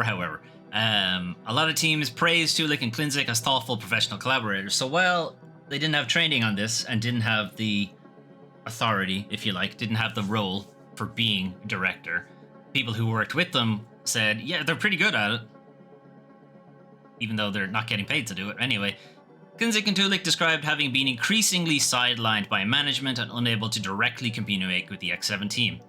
Speaker 1: however, a lot of teams praised Tulik and Klinzik as thoughtful professional collaborators. So while they didn't have training on this and didn't have the authority, if you like, didn't have the role for being director, people who worked with them said, yeah, they're pretty good at it, even though they're not getting paid to do it. Anyway, Klinzik and Tulik described having been increasingly sidelined by management and unable to directly communicate with the X7 team.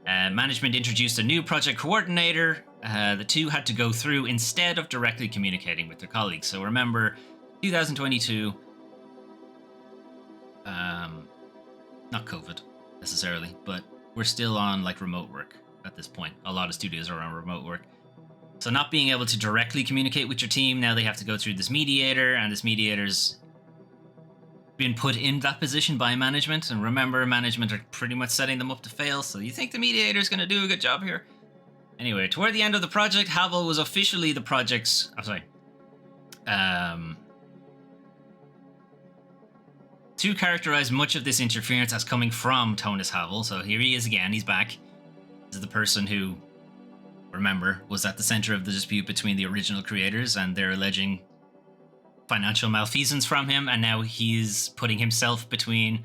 Speaker 1: Management introduced a new project coordinator. The two had to go through instead of directly communicating with their colleagues. So remember, 2022, not COVID necessarily, but we're still on like remote work at this point. A lot of studios are on remote work. So not being able to directly communicate with your team, now they have to go through this mediator, and this mediator's been put in that position by management. And remember, management are pretty much setting them up to fail, so you think the mediator's going to do a good job here? Anyway, toward the end of the project, Havel was officially the project's... to characterize much of this interference as coming from Tonis Havel. So here he is again, he's back. This is the person who, remember, was at the center of the dispute between the original creators, and they're alleging financial malfeasance from him, and now he's putting himself between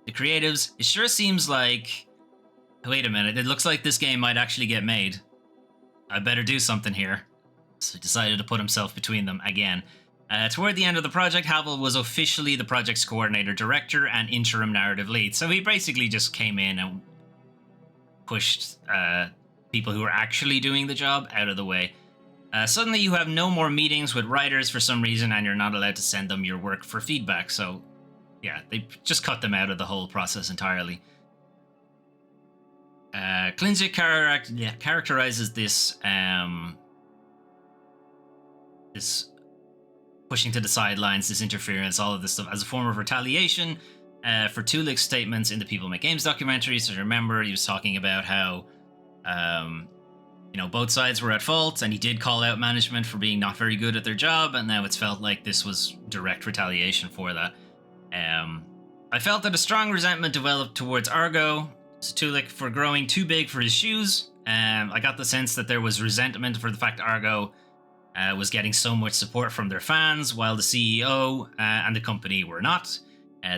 Speaker 1: the creatives. It sure seems like, wait a minute, it looks like this game might actually get made. I better do something here. So he decided to put himself between them again. Toward the end of the project, Havel was officially the project's coordinator, director, and interim narrative lead. So he basically just came in and pushed people who are actually doing the job out of the way. Suddenly you have no more meetings with writers for some reason, and you're not allowed to send them your work for feedback. So yeah, they just cut them out of the whole process entirely. Klinzik characterizes this this pushing to the sidelines, this interference, all of this stuff as a form of retaliation for Tulik's statements in the People Make Games documentary. So remember, he was talking about how both sides were at fault, and he did call out management for being not very good at their job, and now it's felt like this was direct retaliation for that. I felt that a strong resentment developed towards Argo, Tulik, for growing too big for his shoes. I got the sense that there was resentment for the fact Argo was getting so much support from their fans, while the CEO and the company were not.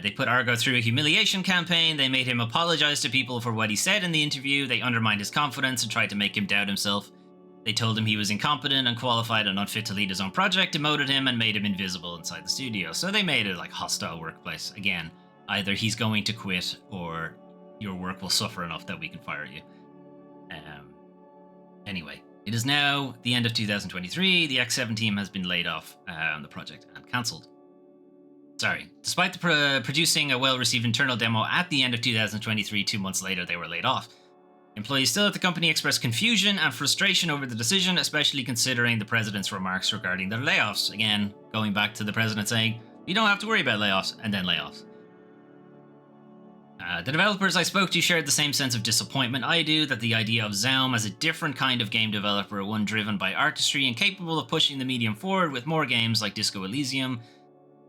Speaker 1: They put Argo through a humiliation campaign. They made him apologize to people for what he said in the interview. They undermined his confidence and tried to make him doubt himself. They told him he was incompetent, unqualified, and unfit to lead his own project, demoted him, and made him invisible inside the studio. So they made it like hostile workplace. Again, either he's going to quit or your work will suffer enough that we can fire you. Anyway, it is now the end of 2023. The X7 team has been laid off on the project and cancelled. Despite producing a well-received internal demo at the end of 2023, 2 months later, they were laid off. Employees still at the company expressed confusion and frustration over the decision, especially considering the president's remarks regarding their layoffs. Again, going back to the president saying, you don't have to worry about layoffs, and then layoffs. The developers I spoke to shared the same sense of disappointment I do, that the idea of Zaum as a different kind of game developer, one driven by artistry and capable of pushing the medium forward with more games like Disco Elysium,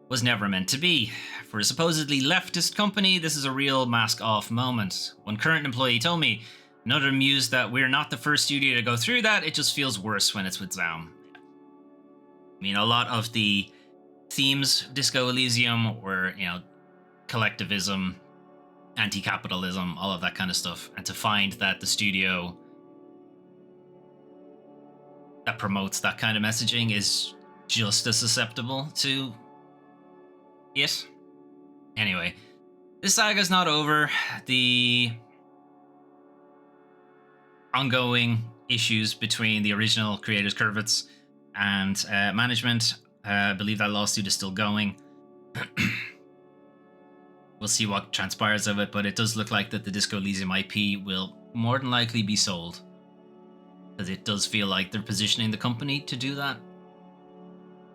Speaker 1: was never meant to be. For a supposedly leftist company, this is a real mask-off moment. One current employee told me, another mused that we're not the first studio to go through that, it just feels worse when it's with Zaum. I mean, a lot of the themes of Disco Elysium were, collectivism, anti-capitalism, all of that kind of stuff. And to find that the studio that promotes that kind of messaging is just as susceptible to it. Anyway, this saga's not over. The ongoing issues between the original creators, Kurvitz, and management, I believe that lawsuit is still going. we'll see what transpires of it, but it does look like that the Disco Elysium IP will more than likely be sold. Because it does feel like they're positioning the company to do that,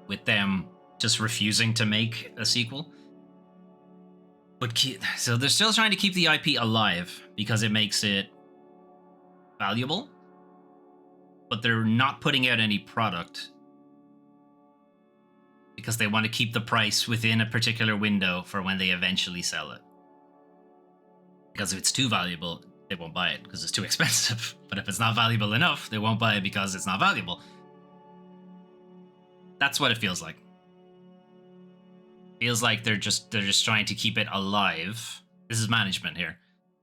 Speaker 1: with them just refusing to make a sequel. But so they're still trying to keep the IP alive because it makes it valuable, but they're not putting out any product because they want to keep the price within a particular window for when they eventually sell it. Because if it's too valuable, they won't buy it because it's too expensive. But if it's not valuable enough, they won't buy it because it's not valuable. That's what it feels like. Feels like they're just trying to keep it alive. This is management here,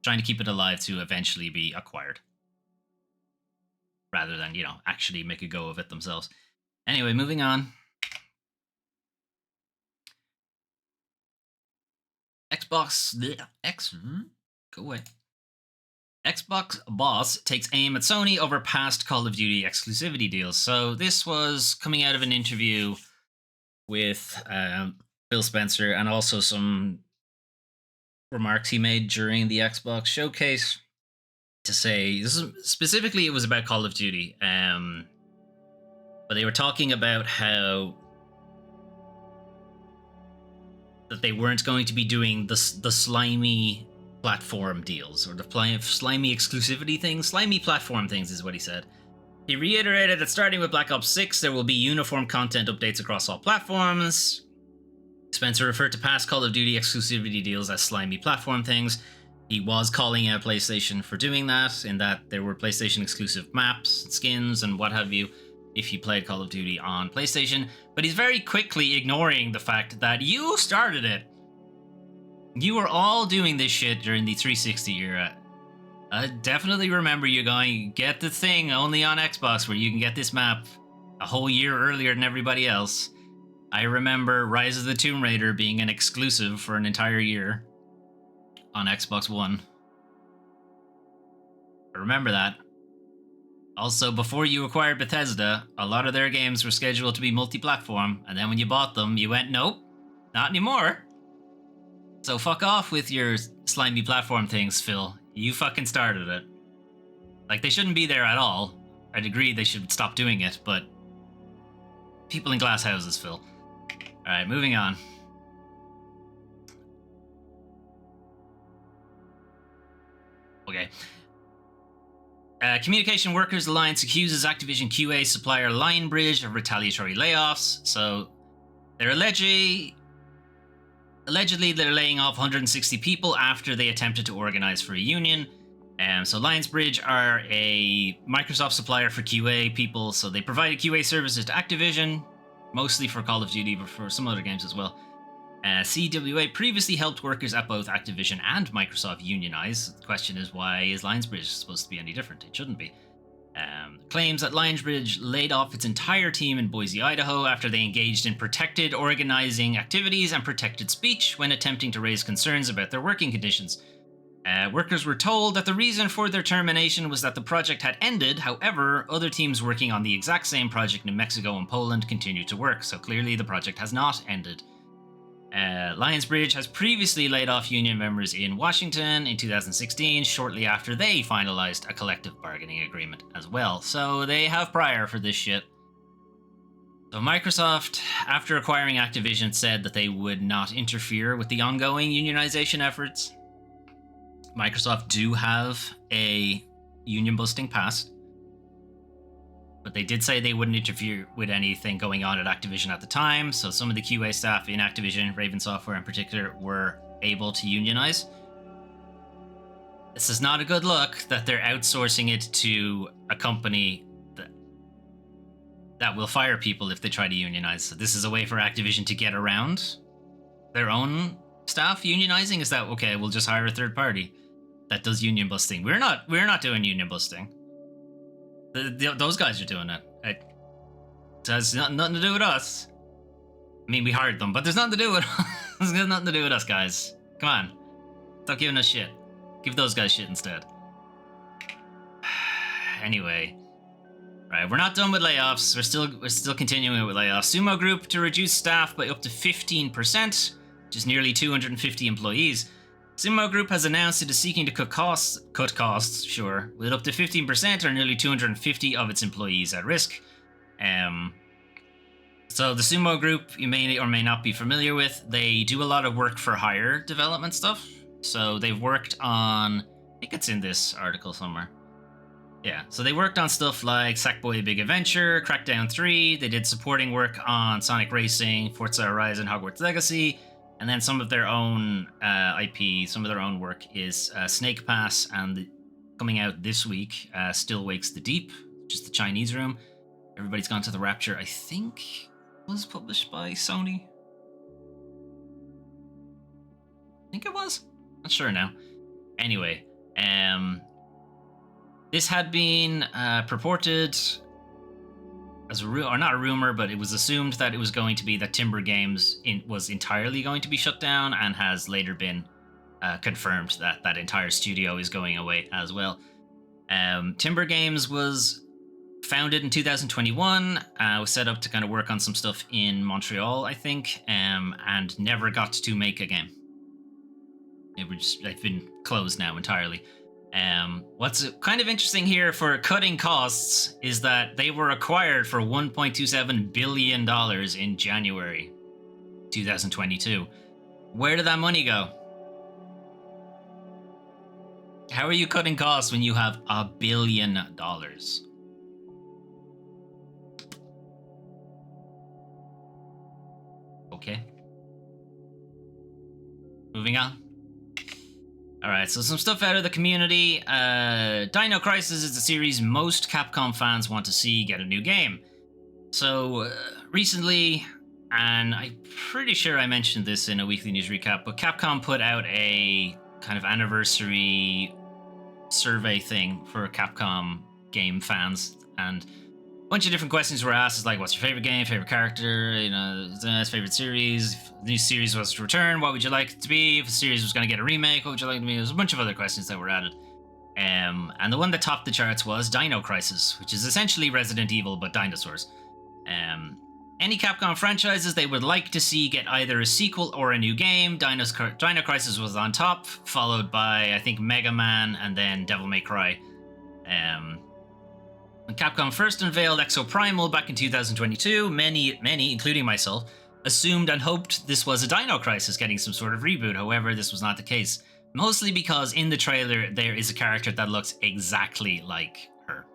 Speaker 1: trying to keep it alive to eventually be acquired, rather than, you know, actually make a go of it themselves. Anyway, moving on. Go away. Xbox boss takes aim at Sony over past Call of Duty exclusivity deals. So this was coming out of an interview with Phil Spencer, and also some remarks he made during the Xbox Showcase to say, this is specifically, it was about Call of Duty, but they were talking about how that they weren't going to be doing the slimy platform deals, or the slimy exclusivity things. Slimy platform things is what he said. He reiterated that starting with Black Ops 6, there will be uniform content updates across all platforms. Spencer referred to past Call of Duty exclusivity deals as slimy platform things. He was calling out PlayStation for doing that, in that there were PlayStation exclusive maps, skins, and what have you, if you played Call of Duty on PlayStation. But he's very quickly ignoring the fact that you started it. You were all doing this shit during the 360 era. I definitely remember you going, get the thing only on Xbox where you can get this map a whole year earlier than everybody else. I remember Rise of the Tomb Raider being an exclusive for an entire year on Xbox One. I remember that. Also, before you acquired Bethesda, a lot of their games were scheduled to be multi-platform, and then when you bought them, you went, nope, not anymore. So fuck off with your slimy platform things, Phil. You fucking started it. Like, they shouldn't be there at all. I'd agree they should stop doing it, but people in glass houses, Phil. Alright, moving on. Okay. Communication Workers Alliance accuses Activision QA supplier Lionbridge of retaliatory layoffs. So, they're allegedly they're laying off 160 people after they attempted to organize for a union. So Lionsbridge are a Microsoft supplier for QA people, so they provided QA services to Activision, mostly for Call of Duty, but for some other games as well. CWA previously helped workers at both Activision and Microsoft unionize. The question is, why is Lionsbridge supposed to be any different? It shouldn't be. Claims that Lionsbridge laid off its entire team in Boise, Idaho after they engaged in protected organizing activities and protected speech when attempting to raise concerns about their working conditions. Workers were told that the reason for their termination was that the project had ended. However, other teams working on the exact same project in Mexico and Poland continued to work, so clearly the project has not ended. Lionsbridge has previously laid off union members in Washington in 2016, shortly after they finalized a collective bargaining agreement as well. So they have prior for this shit. So Microsoft, after acquiring Activision, said that they would not interfere with the ongoing unionization efforts. Microsoft do have a union busting past, but they did say they wouldn't interfere with anything going on at Activision at the time, so some of the QA staff in Activision, Raven Software in particular, were able to unionize. This is not a good look that they're outsourcing it to a company that will fire people if they try to unionize. So this is a way for Activision to get around their own staff unionizing. Is that, okay, we'll just hire a third party that does union busting. We're not doing union busting. Those guys are doing it. It has nothing to do with us. I mean, we hired them, but there's nothing to do with us. There's nothing to do with us, guys. Come on. Stop giving us shit. Give those guys shit instead. Anyway. Right, we're not done with layoffs. We're still continuing with layoffs. Sumo Group to reduce staff by up to 15%. which is nearly 250 employees. Sumo Group has announced it is seeking to cut costs, with up to 15% or nearly 250 of its employees at risk. So the Sumo Group, you may or may not be familiar with, they do a lot of work for hire development stuff. So they've worked on, I think it's in this article somewhere. Yeah, so they worked on stuff like Sackboy Big Adventure, Crackdown 3, they did supporting work on Sonic Racing, Forza Horizon, Hogwarts Legacy, and then some of their own IP, some of their own work is Snake Pass, and coming out this week, Still Wakes the Deep, which is the Chinese room. Everybody's Gone to the Rapture, I think, was published by Sony. I think it was. Not sure now. Anyway, this had been purported as or not a rumor, but it was assumed that it was going to be that Timber Games was entirely going to be shut down, and has later been confirmed that that entire studio is going away as well. Timber Games was founded in 2021, was set up to kind of work on some stuff in Montreal, I think, and never got to make a game. They've been closed now entirely. What's kind of interesting here for cutting costs is that they were acquired for $1.27 billion in January 2022. Where did that money go? How are you cutting costs when you have $1 billion? Okay. Moving on. Alright, so some stuff out of the community. Dino Crisis is the series most Capcom fans want to see get a new game. So, recently, and I'm pretty sure I mentioned this in a weekly news recap, but Capcom put out a kind of anniversary survey thing for Capcom game fans, and a bunch of different questions were asked. It's like, what's your favorite game, favorite character, favorite series? If the new series was to return, what would you like it to be? If the series was going to get a remake, what would you like it to be? There's a bunch of other questions that were added. And the one that topped the charts was Dino Crisis, which is essentially Resident Evil, but dinosaurs. Any Capcom franchises they would like to see get either a sequel or a new game. Dino Crisis was on top, followed by, I think, Mega Man, and then Devil May Cry. When Capcom first unveiled Exoprimal back in 2022, many, including myself, assumed and hoped this was a Dino Crisis getting some sort of reboot. However, this was not the case. Mostly because in the trailer, there is a character that looks exactly like her.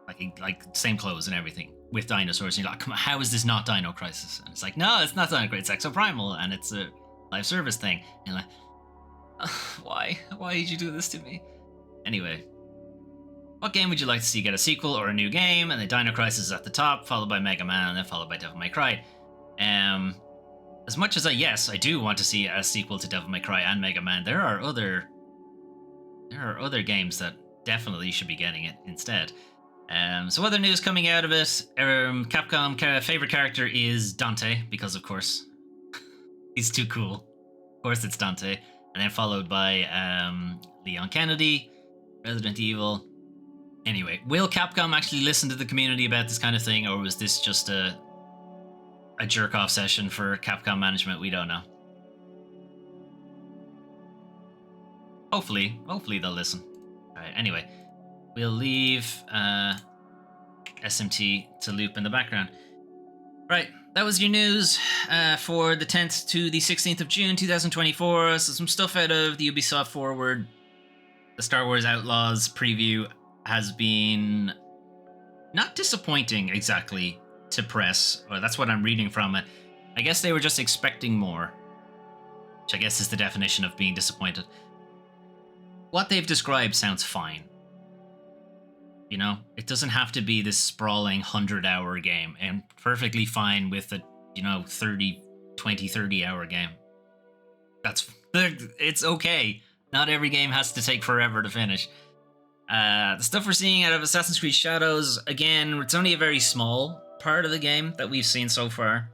Speaker 1: Like same clothes and everything, with dinosaurs. And you're like, come on, how is this not Dino Crisis? And it's like, no, it's not Dino Crisis, it's Exoprimal, and it's a live service thing. And you're like, why? Why did you do this to me? Anyway. What game would you like to see get a sequel or a new game? And the Dino Crisis is at the top, followed by Mega Man, and then followed by Devil May Cry. As much as I do want to see a sequel to Devil May Cry and Mega Man, there are other games that definitely should be getting it instead. So other news coming out of it, Capcom favorite character is Dante, because of course, he's too cool. Of course it's Dante. And then followed by Leon Kennedy, Resident Evil. Anyway, will Capcom actually listen to the community about this kind of thing, or was this just a jerk-off session for Capcom management? We don't know. Hopefully they'll listen. Alright, anyway, we'll leave SMT to loop in the background. Right, that was your news for the 10th to the 16th of June 2024. So some stuff out of the Ubisoft Forward. The Star Wars Outlaws preview has been not disappointing exactly to press, or that's what I'm reading from it. I guess they were just expecting more, which I guess is the definition of being disappointed. What they've described sounds fine. You know, it doesn't have to be this sprawling 100-hour game, and perfectly fine with a, 30-hour game. It's okay. Not every game has to take forever to finish. The stuff we're seeing out of Assassin's Creed Shadows, again, it's only a very small part of the game that we've seen so far,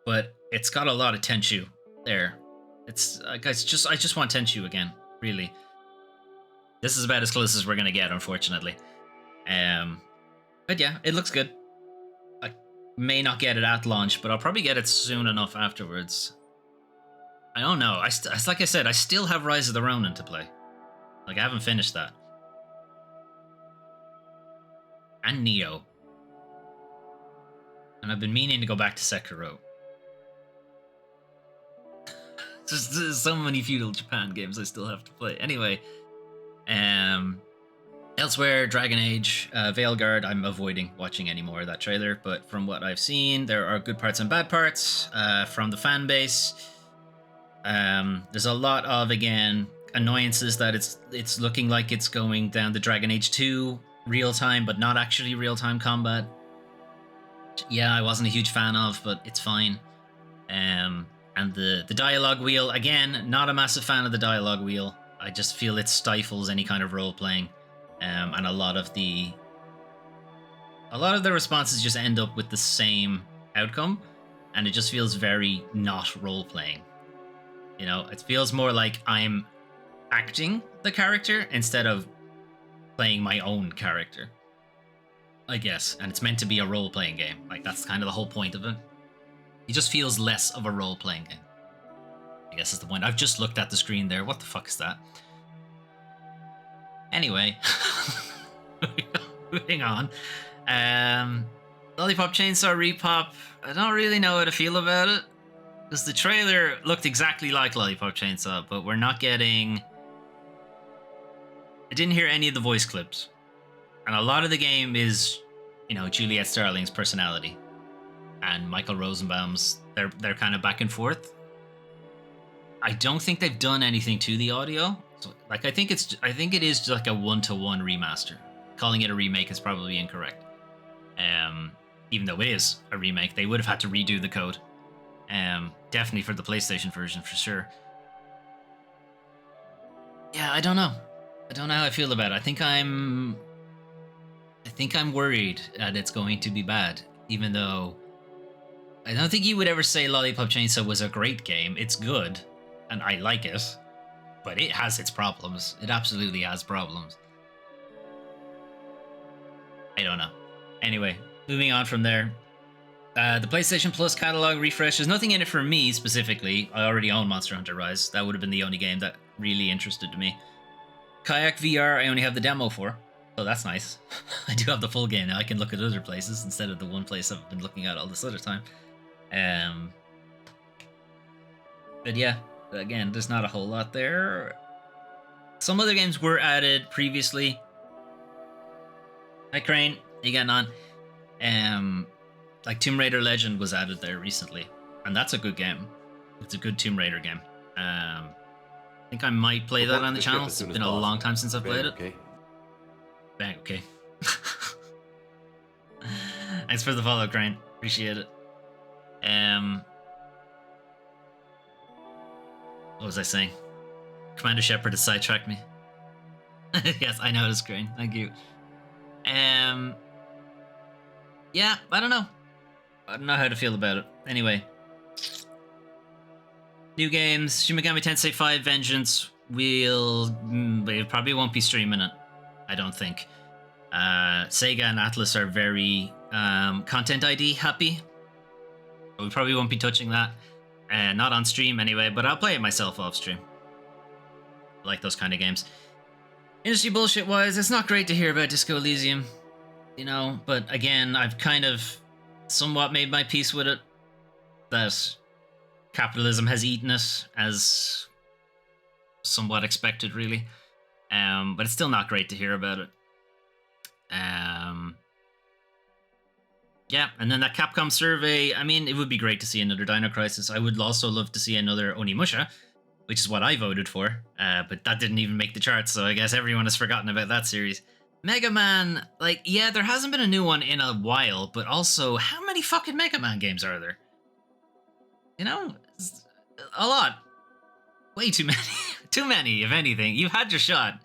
Speaker 1: but it's got a lot of Tenchu there. It's like, I just want Tenchu again, really. This is about as close as we're gonna get, unfortunately. But yeah, it looks good. may not get it at launch, but I'll probably get it soon enough afterwards. I don't know. Like I said, I still have Rise of the Ronin to play. Like, I haven't finished that. And Neo. And I've been meaning to go back to Sekiro. There's so many feudal Japan games I still have to play. Anyway, elsewhere, Dragon Age, Veilguard, I'm avoiding watching any more of that trailer, but from what I've seen, there are good parts and bad parts from the fan base. There's a lot of, again, annoyances that it's looking like it's going down the Dragon Age 2 real-time, but not actually real-time combat. Yeah, I wasn't a huge fan of, but it's fine. And the dialogue wheel, again, not a massive fan of the dialogue wheel. I just feel it stifles any kind of role-playing. And a lot of the responses just end up with the same outcome, and it just feels very not role-playing. You know, it feels more like I'm acting the character instead of playing my own character, I guess. And it's meant to be a role-playing game. Like, that's kind of the whole point of it. It just feels less of a role-playing game, I guess is the point. I've just looked at the screen there. What the fuck is that? Anyway, moving on. Lollipop Chainsaw Repop. I don't really know how to feel about it, because the trailer looked exactly like Lollipop Chainsaw, but we're not getting... I didn't hear any of the voice clips. And a lot of the game is, you know, Juliet Starling's personality and Michael Rosenbaum's. They're kind of back and forth. I don't think they've done anything to the audio. So, like, I think it is just like a 1-to-1 remaster. Calling it a remake is probably incorrect. Even though it is a remake, they would have had to redo the code. Definitely for the PlayStation version, for sure. Yeah, I don't know. I don't know how I feel about it. I think I'm worried that it's going to be bad, even though I don't think you would ever say Lollipop Chainsaw was a great game. It's good, and I like it, but it has its problems. It absolutely has problems. I don't know. Anyway, moving on from there. The PlayStation Plus catalog refresh. There's nothing in it for me specifically. I already own Monster Hunter Rise. That would have been the only game that really interested me. Kayak VR, I only have the demo for, so that's nice. I do have the full game now. I can look at other places instead of the one place I've been looking at all this other time. But yeah, again, there's not a whole lot there. Some other games were added previously. Hi Crane, how you getting on? Like Tomb Raider Legend was added there recently, and that's a good game. It's a good Tomb Raider game. I think I might play that on the channel. It's been a long time since I've played it. Okay. Bang, okay. Thanks for the follow, Crane. Appreciate it. What was I saying? Commander Shepard has sidetracked me. Yes, I noticed, Crane. Thank you. Yeah, I don't know. I don't know how to feel about it. Anyway. New games. Shin Megami Tensei 5 Vengeance. We probably won't be streaming it. I don't think. Sega and Atlus are very Content ID happy. We probably won't be touching that. Not on stream anyway, but I'll play it myself off stream. I like those kind of games. Industry bullshit wise, it's not great to hear about Disco Elysium. You know, but again, I've kind of somewhat made my peace with it. That capitalism has eaten it, as somewhat expected, really. But it's still not great to hear about it. Yeah, and then that Capcom survey, I mean, it would be great to see another Dino Crisis. I would also love to see another Onimusha, which is what I voted for, but that didn't even make the charts, so I guess everyone has forgotten about that series. Mega Man, like, yeah, there hasn't been a new one in a while, but also, how many fucking Mega Man games are there? You know, a lot. Way too many. Too many, if anything. You've had your shot.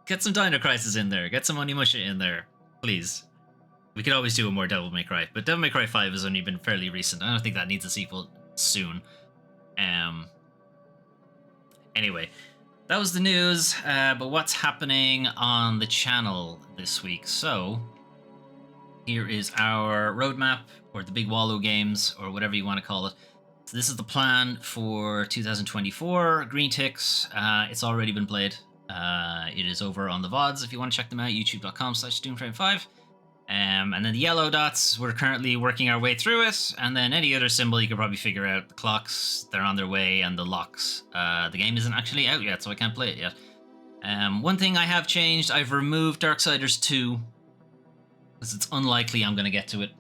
Speaker 1: Get some Dino Crisis in there. Get some Onimusha in there. Please. We could always do a more Devil May Cry, but Devil May Cry 5 has only been fairly recent. I don't think that needs a sequel soon. Anyway, that was the news, but what's happening on the channel this week? So, here is our roadmap. or the big Wallow games, or whatever you want to call it. So this is the plan for 2024. Green ticks, it's already been played. It is over on the VODs if you want to check them out, youtube.com/doomframe5. And then the yellow dots, we're currently working our way through it. And then any other symbol you can probably figure out. The clocks, they're on their way, and the locks. The game isn't actually out yet, so I can't play it yet. One thing I have changed, I've removed Darksiders 2, because it's unlikely I'm going to get to it.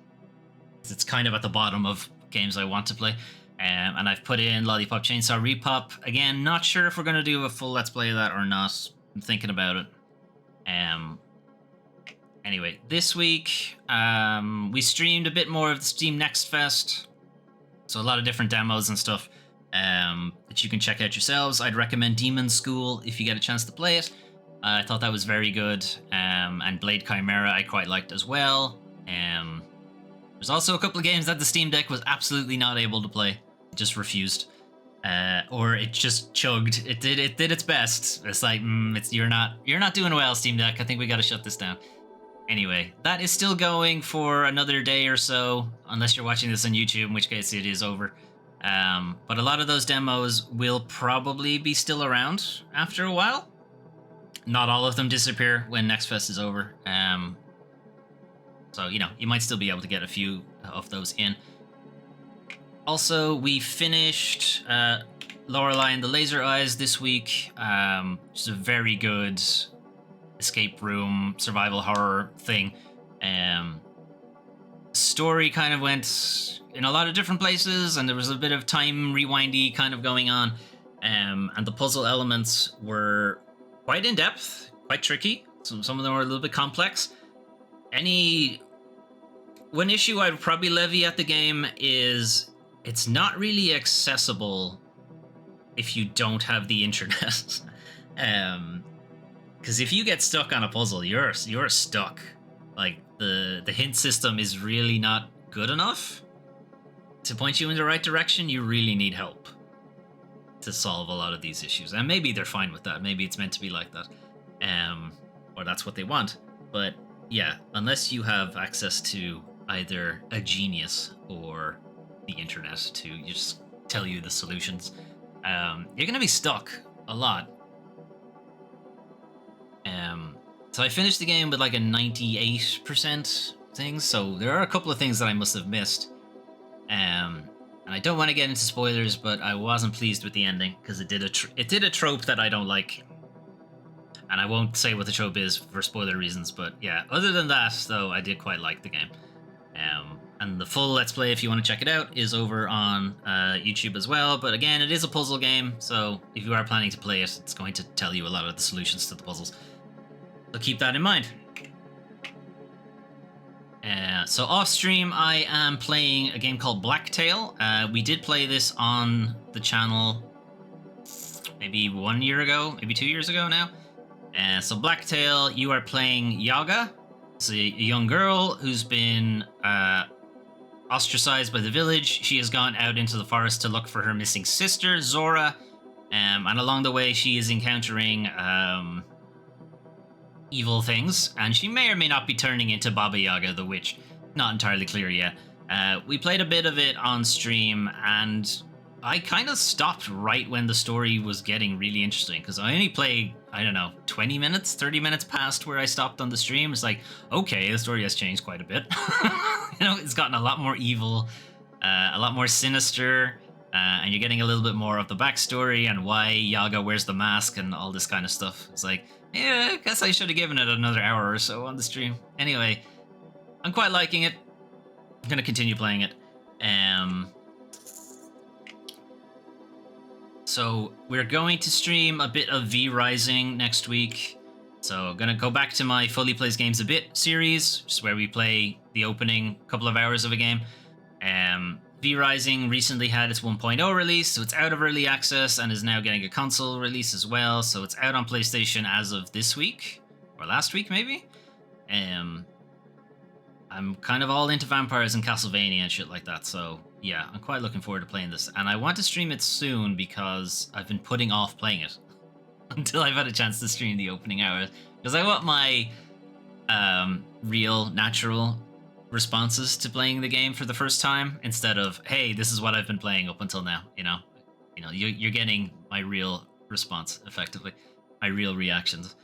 Speaker 1: It's kind of at the bottom of games I want to play. And I've put in Lollipop Chainsaw Repop. Again, not sure if we're going to do a full Let's Play of that or not. I'm thinking about it. Anyway, this week, we streamed a bit more of the Steam Next Fest. So a lot of different demos and stuff that you can check out yourselves. I'd recommend Demon's School if you get a chance to play it. I thought that was very good. And Blade Chimera I quite liked as well. There's also a couple of games that the Steam Deck was absolutely not able to play. It just refused. Or it just chugged. It did its best. It's like, you're not doing well, Steam Deck. I think we gotta shut this down. Anyway, that is still going for another day or so, unless you're watching this on YouTube, in which case it is over. But a lot of those demos will probably be still around after a while. Not all of them disappear when Next Fest is over. So, you might still be able to get a few of those in. Also, we finished Lorelei and the Laser Eyes this week, which is a very good escape room survival horror thing. Story kind of went in a lot of different places, and there was a bit of time rewindy kind of going on. And the puzzle elements were quite in depth, quite tricky. Some of them were a little bit complex. One issue I'd probably levy at the game is it's not really accessible if you don't have the internet. Because if you get stuck on a puzzle, you're stuck. Like the hint system is really not good enough to point you in the right direction. You really need help to solve a lot of these issues, and maybe they're fine with that. Maybe it's meant to be like that, or that's what they want. But yeah, unless you have access to either a genius or the internet to just tell you the solutions, you're gonna be stuck a lot. So I finished the game with like a 98% thing, so there are a couple of things that I must have missed. And I don't want to get into spoilers, but I wasn't pleased with the ending because it did a trope that I don't like. And I won't say what the trope is for spoiler reasons, but yeah, other than that, though, I did quite like the game. And the full Let's Play, if you want to check it out, is over on YouTube as well. But again, it is a puzzle game, so if you are planning to play it, it's going to tell you a lot of the solutions to the puzzles. So keep that in mind. So off stream, I am playing a game called Blacktail. We did play this on the channel maybe 1 year ago, maybe 2 years ago now. So Blacktail, you are playing Yaga. It's a young girl who's been ostracized by the village. She has gone out into the forest to look for her missing sister, Zora. And along the way, she is encountering evil things, and she may or may not be turning into Baba Yaga the witch. Not entirely clear yet. We played a bit of it on stream, and I kind of stopped right when the story was getting really interesting, because I only played, 20 minutes, 30 minutes past where I stopped on the stream. It's like, okay, the story has changed quite a bit. It's gotten a lot more evil, a lot more sinister, and you're getting a little bit more of the backstory and why Yaga wears the mask and all this kind of stuff. It's like, yeah, I guess I should have given it another hour or so on the stream. Anyway, I'm quite liking it. I'm going to continue playing it. So we're going to stream a bit of V Rising next week. So I'm going to go back to my Fully Plays Games a Bit series, just where we play the opening couple of hours of a game. V Rising recently had its 1.0 release, so it's out of early access and is now getting a console release as well. So it's out on PlayStation as of this week, or last week maybe. I'm kind of all into vampires and Castlevania and shit like that, so yeah, I'm quite looking forward to playing this. And I want to stream it soon because I've been putting off playing it until I've had a chance to stream the opening hours. Because I want my real, natural responses to playing the game for the first time instead of, hey, this is what I've been playing up until now. You're getting my real response, effectively, my real reactions.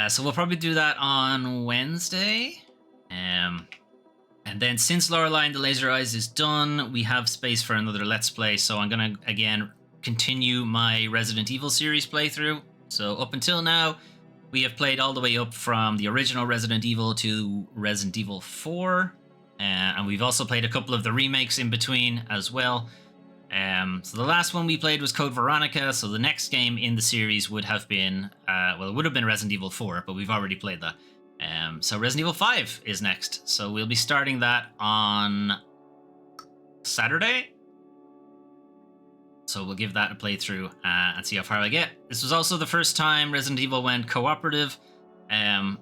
Speaker 1: So we'll probably do that on Wednesday. And then since Lorelei and the Laser Eyes is done, we have space for another Let's Play. So I'm going to, again, continue my Resident Evil series playthrough. So up until now, we have played all the way up from the original Resident Evil to Resident Evil 4. And we've also played a couple of the remakes in between as well. So the last one we played was Code Veronica. So the next game in the series would have been, it would have been Resident Evil 4, but we've already played that. So Resident Evil 5 is next. So we'll be starting that on Saturday. So we'll give that a playthrough and see how far I get. This was also the first time Resident Evil went cooperative. I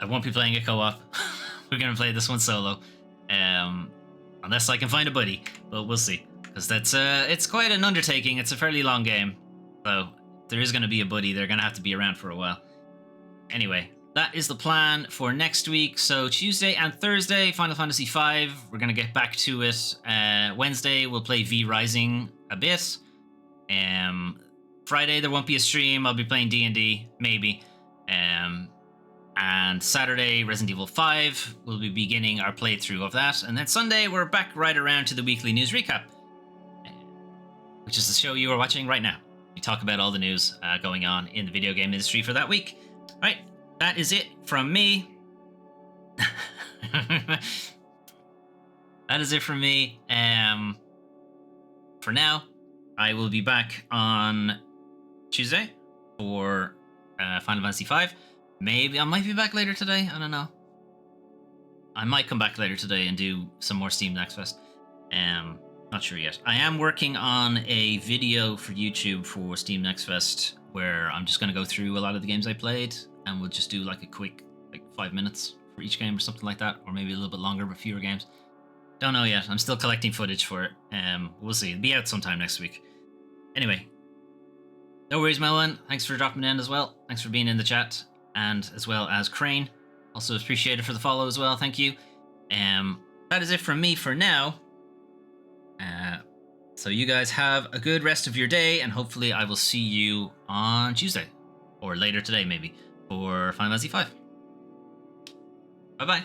Speaker 1: won't be playing a co-op. We're going to play this one solo. Unless I can find a buddy, but we'll see. Because it's quite an undertaking. It's a fairly long game. So if there is going to be a buddy, they're going to have to be around for a while. Anyway, that is the plan for next week. So Tuesday and Thursday, Final Fantasy V. We're going to get back to it. Wednesday, we'll play V Rising a bit. Friday, there won't be a stream. I'll be playing D&D, maybe. And Saturday, Resident Evil 5. We'll be beginning our playthrough of that. And then Sunday, we're back right around to the weekly news recap, which is the show you are watching right now. We talk about all the news going on in the video game industry for that week. All right, that is it from me. That is it from me. For now, I will be back on Tuesday for Final Fantasy V. Maybe I might be back later today. I don't know. I might come back later today and do some more Steam Next Fest. Not sure yet. I am working on a video for YouTube for Steam Next Fest where I'm just going to go through a lot of the games I played, and we'll just do like a quick 5 minutes for each game or something like that, or maybe a little bit longer but fewer games. Don't know yet. I'm still collecting footage for it. We'll see. It'll be out sometime next week. Anyway, no worries, Melvin. Thanks for dropping in as well. Thanks for being in the chat, and as well as Crane. Also appreciated for the follow as well. Thank you. That is it from me for now. So you guys have a good rest of your day, and hopefully I will see you on Tuesday, or later today maybe, for Final Fantasy V. Bye-bye.